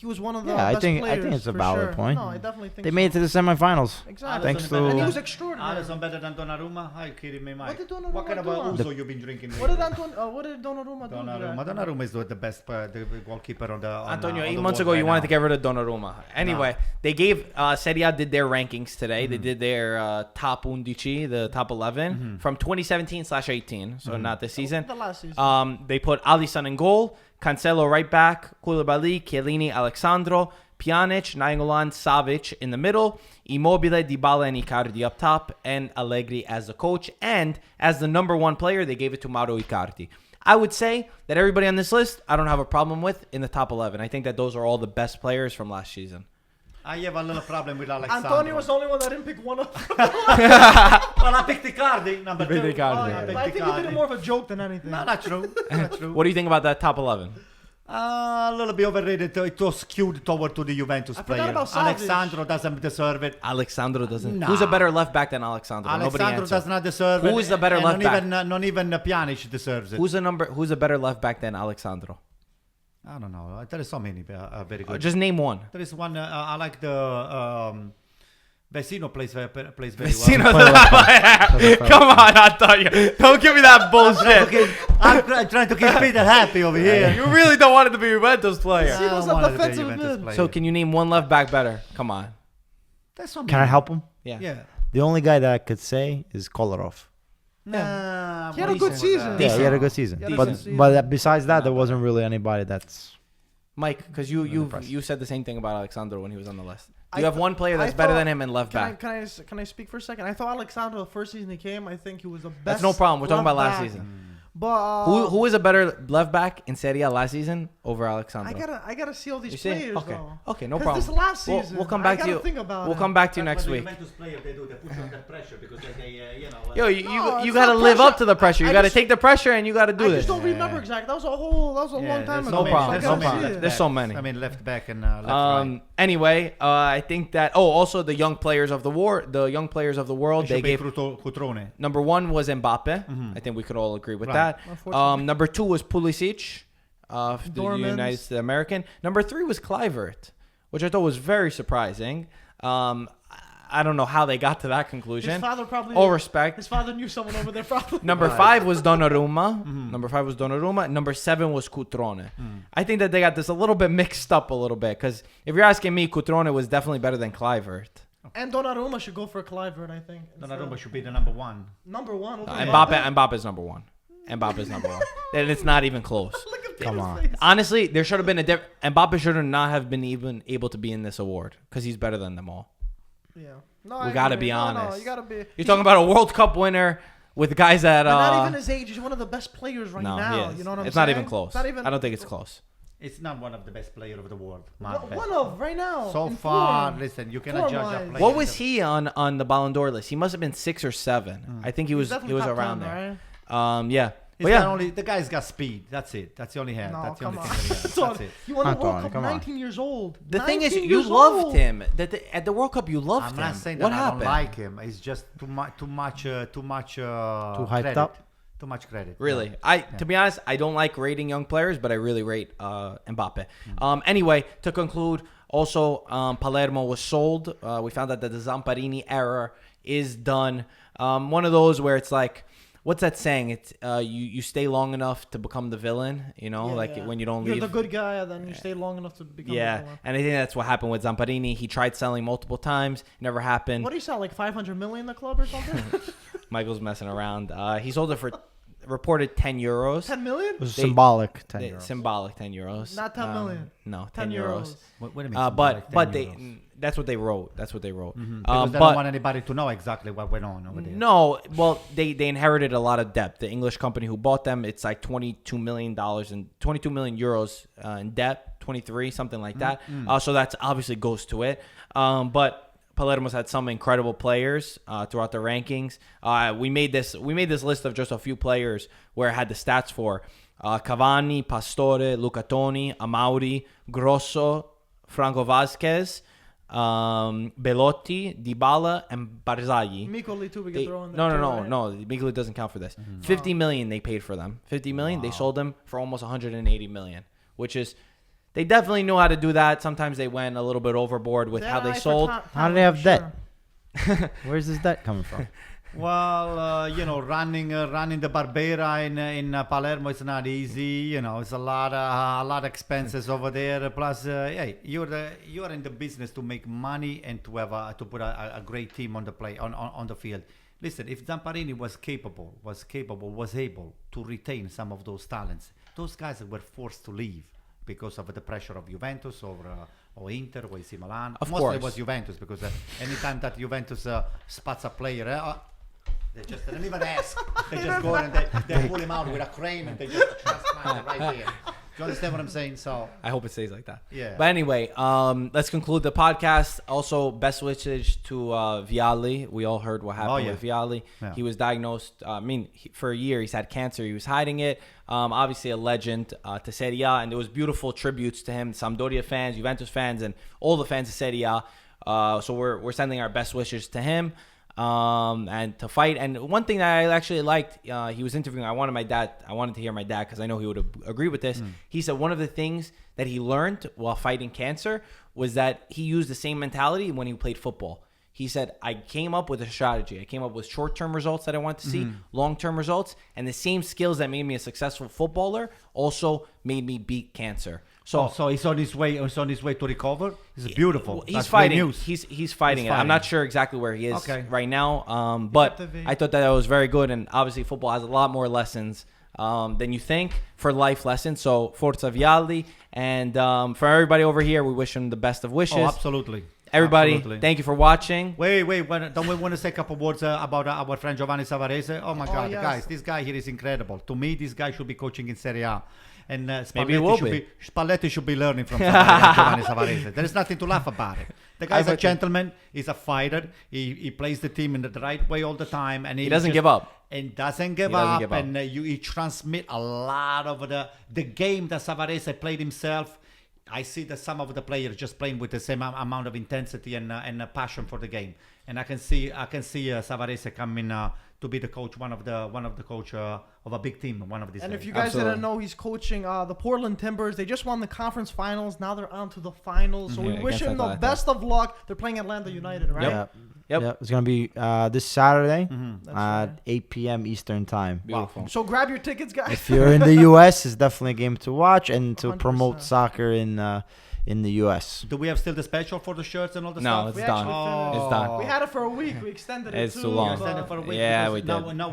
B: he was one of the
D: Yeah,
B: best
D: I think
B: players.
D: it's a
B: for
D: valid
B: sure.
D: point.
B: No, I definitely think
D: They
B: so.
D: made it to the semifinals.
B: Exactly.
D: Thanks
C: Alisson is
B: And he
D: to
B: was extraordinary.
C: Alisson better than Donnarumma? Are you kidding me, Mike?
B: What did Donnarumma
C: What kind of
B: do?
C: Uzo you've been drinking?
B: What did Donnarumma do?
C: Donnarumma is the best the goalkeeper on the.
A: Antonio,
C: on
A: 8
C: the
A: months
C: world
A: ago,
C: right
A: you wanted
C: now.
A: to get rid of Donnarumma. Anyway, they gave Serie A did their rankings today. They did their top 11, the top 11 from 2017/18, so not this season.
B: The last season.
A: They put Alisson in goal, Cancelo right back, Koulibaly, Chiellini, Alexandro, Pjanic, Nainggolan, Savic in the middle, Immobile, Dybala, and Icardi up top, and Allegri as the coach. And as the number one player, they gave it to Mauro Icardi. I would say that everybody on this list, I don't have a problem with in the top 11. I think that those are all the best players from last season.
C: I have a little problem with Alexandro.
B: Antonio was the only one that didn't pick one of them.
C: Well, I picked Icardi, number
A: You
C: 2.
A: picked Icardi.
C: I picked
B: I think he did it
C: Icardi.
B: more of a joke than anything.
C: No, not true. Not true.
A: What do you think about that top 11?
C: A little bit overrated. It was skewed toward to the Juventus
B: I forgot
C: player.
B: about Savic.
C: Alexandro doesn't deserve it.
A: Alexandro doesn't.
C: Nah.
A: Who's a better left back than Alexandro? Nobody
C: Alexandro
A: answered.
C: does not deserve it.
A: Who is the better
C: and
A: left back?
C: Not even Pjanic deserves it.
A: Who's a better left back than Alexandro?
C: I don't know. There is so many very good.
A: Just name one.
C: There is one. I like the Vecino plays very
A: Vecino
C: well.
A: Come on, Antonio. Don't give me that bullshit.
C: I'm trying to keep Peter happy over here.
A: You really don't want it to be a Juventus player.
B: He was
C: I don't
B: a
C: want it to be
B: defensive
C: Juventus
B: mid.
C: player.
A: So can you name one left back better? Come on.
C: There's so
D: Can I
C: many.
D: help him?
A: Yeah.
C: Yeah.
D: The only guy that I could say is Kolarov.
C: Nah,
B: He had a
C: what
B: good
C: is it?
B: season.
D: Yeah, he had a good season.
B: He had a
D: But
B: good season.
D: besides that, there wasn't really anybody that's.
A: Mike, because you
D: impressive.
A: said the same thing about Alexandro when he was on the list. You
B: I
A: have
B: th-
A: one player
B: I
A: that's better
B: thought-
A: than him in left back.
B: Can I speak for a second? I thought Alexandro the first season he came, I think he was the best.
A: That's no problem. We're talking about
B: left
A: last
B: back.
A: season.
B: But
A: Who was a better left back in Serie A last season over Alexandro?
B: I gotta see all these
A: You see?
B: players
A: Okay.
B: though.
A: Okay, no
B: 'Cause
A: problem.
B: This last
A: We'll-
B: season,
A: we'll come back to
B: I gotta
A: you.
B: Think about
A: We'll
B: it.
A: come back to you
C: That's
A: next
C: what
A: week.
C: the Juventus player they do. They put you under pressure because they
A: Yo, you
B: No,
A: you
B: it's
A: gotta
B: not
A: live up
B: pressure.
A: to the pressure. You
B: I
A: gotta
B: just-
A: take the pressure and you gotta do
B: I
A: this.
B: just don't remember exactly. That was a long time
C: there's
B: ago.
A: No problem.
B: I
A: No
B: gotta
A: problem.
B: see it.
A: There's so many.
C: I mean, left back and left right.
A: Anyway, I think that. Oh, also the young players of the world.
C: It
A: They
C: should be
A: gave
C: Cutrone.
A: number 1 was Mbappe. I think we could all agree with
C: Right.
A: that.
B: Unfortunately.
A: Number 2 was Pulisic, the
B: Dormans.
A: United States American. Number 3 was Kluivert, which I thought was very surprising. I don't know how they got to that conclusion.
B: His father probably.
A: All respect.
B: His father knew someone over there probably.
A: Number 5 was Donnarumma. Number 5 was Donnarumma. Number 7 was Cutrone. I think that they got this a little bit mixed up a little bit because if you're asking me, Cutrone was definitely better than Kluivert.
B: And Donnarumma should go for Kluivert, I think.
C: Donnarumma should be the number 1.
B: Number one. over
A: Mbappe's number 1. Mbappe's number 1. And it's not even close.
B: Look at
D: Come
B: Peter's
D: on.
B: face.
A: Honestly, there should have been Mbappe should not have been even able to be in this award because he's better than them all.
B: Yeah. No,
A: We
B: I
A: gotta
B: agree.
A: be
B: No,
A: honest.
B: you gotta be.
A: You're talking about a World Cup winner with guys that
B: But not even his age. He's one of the best players right
A: no,
B: now.
A: he is.
B: You know what I'm
A: It's
B: saying?
A: not even close.
B: Not even.
A: I don't think it's close.
C: It's not one of the best players of the world.
B: One of right now.
C: So
B: in
C: far,
B: form.
C: listen, you cannot judge a
B: Form-wise.
C: player.
A: What was he on the Ballon d'Or list? He must have been 6 or 7. I think he was
B: Definitely top
A: around
B: 10,
A: there.
B: right?
A: Yeah.
C: It's
A: But yeah.
C: not only the guy's got speed. That's it. That's the only hand.
B: No,
C: That's the
B: come
C: only
B: on.
C: thing that he has. That's it.
B: You won the
D: Antonio,
B: World Cup
D: come on.
B: 19 years old.
A: The thing is,
B: 19
A: you
B: years
A: loved
B: old.
A: him. At the World Cup, you loved
C: I'm
A: him.
C: not saying that
A: What
C: I
A: happened?
C: don't like him. It's just too much.
D: Too hyped
C: credit.
D: up?
C: Too much credit.
A: Really,
C: Yeah.
A: to be honest, I don't like rating young players, but I really rate Mbappe. Anyway, to conclude, also Palermo was sold. We found out that the Zamparini era is done. One of those where it's like, what's that saying? It's you stay long enough to become the villain. You know,
B: Yeah,
A: like
B: yeah.
A: when you don't
B: You're
A: leave.
B: the good guy, and then you stay long enough to become.
A: Yeah,
B: The villain.
A: and I think that's what happened with Zamparini. He tried selling multiple times, never happened.
B: What do you sell? Like 500 million the club or something?
A: Michael's messing around. He sold it for reported 10 euros.
B: 10 million?
D: It was
A: They-
D: symbolic 10 euros.
A: Symbolic 10 euros.
B: Not 10 million.
A: No,
B: 10
A: 10 euros.
C: What do you mean?
A: But that's what they wrote. That's what they wrote.
C: Because they don't
A: But
C: want anybody to know exactly what went on over there.
A: no, well, they inherited a lot of debt. The English company who bought them, it's like $22 million and 22 million euros in debt. 23, something like that. So that's obviously goes to it. But Palermo's had some incredible players throughout the rankings. We made this list of just a few players where it had the stats for Cavani, Pastore, Luca Toni, Amauri, Grosso, Franco Vasquez, Belotti, Dybala, and Barzagli.
B: Mikoli too. We can throw in there.
A: No. Mikoli doesn't count for this. 50 million they paid for them. 50 million. They sold them for almost 180 million, which is. They definitely knew how to do that. Sometimes they went a little bit overboard with how they sold.
D: How do they have debt? Where's this debt coming from?
C: Well, running the Barbera in Palermo is not easy. It's a lot of expenses over there. Plus, hey, you're in the business to make money and to have to put a great team on the field. Listen, if Zamparini was able to retain some of those talents, those guys were forced to leave because of the pressure of Juventus or Inter or AC Milan.
A: Of
C: Mostly
A: course.
C: it was Juventus because anytime that Juventus spots a player, they just don't even ask. They just go and they pull him out with a crane and they just transplant it right there. Do you understand what I'm saying? So
A: I hope it stays like that.
C: Yeah.
A: But anyway, let's conclude the podcast. Also, best wishes to Vialli. We all heard what happened with Vialli.
C: Yeah.
A: He was diagnosed. For a year, he's had cancer. He was hiding it. Obviously, a legend to Serie A, and there was beautiful tributes to him. Sampdoria fans, Juventus fans, and all the fans of Serie A. So we're sending our best wishes to him. And to fight. And one thing that I actually liked, he was interviewing. I wanted to hear my dad because I know he would agree with this. He said one of the things that he learned while fighting cancer was that he used the same mentality when he played football. He said, I came up with a strategy. I came up with short-term results that I want to see, long-term results, and the same skills that made me a successful footballer also made me beat cancer. So
C: he's on his way. He's on his way to recover. It's beautiful.
A: He's
C: That's
A: fighting.
C: great news.
A: He's fighting it. I'm not sure exactly where he is right now. But I thought that was very good. And obviously, football has a lot more lessons than you think for life lessons. So Forza Vialli, and for everybody over here, we wish him the best of wishes.
C: Oh, absolutely.
A: Everybody,
C: Absolutely.
A: thank you for watching.
C: Wait. Don't we want to say a couple words about our friend Giovanni Savarese? Oh my God,
B: yes.
C: guys, this guy here is incredible. To me, this guy should be coaching in Serie A. And
A: Maybe it will
C: Spalletti should be learning from Giovanni Savarese. There is nothing to laugh about it. The guy's a gentleman. He's a fighter. He plays the team in the right way all the time. And
A: He doesn't give up.
C: And doesn't give up. And he transmit a lot of the game that Savarese played himself. I see that some of the players just playing with the same amount of intensity and passion for the game. And I can see Savarese coming to be the coach, one of the coach of a big team, one of these.
B: And
C: days.
B: if you guys didn't know, he's coaching the Portland Timbers. They just won the conference finals. Now they're on to the finals. So we wish him the best of luck. They're playing Atlanta United, right?
A: Yep.
D: It's going to be this Saturday
B: That's
D: at
B: right.
D: 8 p.m. Eastern time.
A: Beautiful.
B: So grab your tickets, guys.
D: If you're in the U.S., it's definitely a game to watch and to
B: 100%.
D: promote soccer in the U.S.
C: Do we have still the special for the shirts and all the
A: No,
C: stuff?
A: it's
B: We
A: done.
B: actually
A: It's done.
B: We had it for a week. We extended it
A: It's
B: too.
A: too long.
C: Extended for a week
A: Yeah,
C: because
A: we did.
C: Now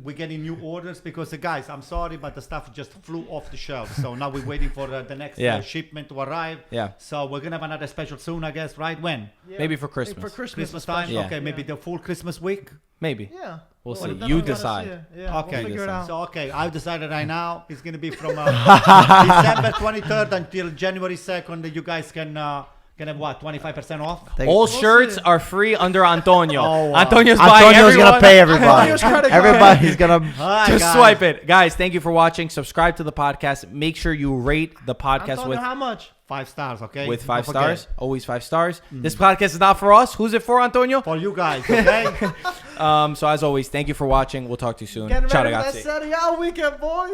C: we're getting new orders because guys, I'm sorry, but the stuff just flew off the shelf. So now we're waiting for the next shipment to arrive.
A: Yeah.
C: So we're gonna have another special soon, I guess. Right? When?
B: Yeah.
A: Maybe for Christmas.
B: For Christmas,
C: Christmas time?
A: Yeah.
C: Okay, maybe the full Christmas week.
A: Maybe.
B: Yeah.
A: We'll see.
B: then
A: You
B: we gotta
A: decide.
B: see it. Yeah,
C: Okay.
B: we'll figure it out.
C: So I've decided right now it's gonna be from December 23rd until January 2nd. You guys can have what, 25% off?
A: All
B: We'll
A: shirts
B: see.
A: are free under Antonio.
C: Oh, wow.
A: Antonio's buying
D: Antonio's
A: everyone.
D: going to pay everybody.
B: Antonio's credit card.
D: Everybody's going to...
C: Hi,
A: Just
C: guys.
A: swipe it. Guys, thank you for watching. Subscribe to the podcast. Make sure you rate the podcast
B: Antonio,
A: with
B: how much?
C: 5 stars, okay?
A: with 5
C: Don't forget.
A: stars. Always 5 stars. This podcast is not for us. Who's it for, Antonio?
C: For you guys, okay?
A: So as always, thank you for watching. We'll talk to you soon.
B: Getting
A: Ciao,
B: ready for that
A: ragazzi.
B: Serie A weekend, boys.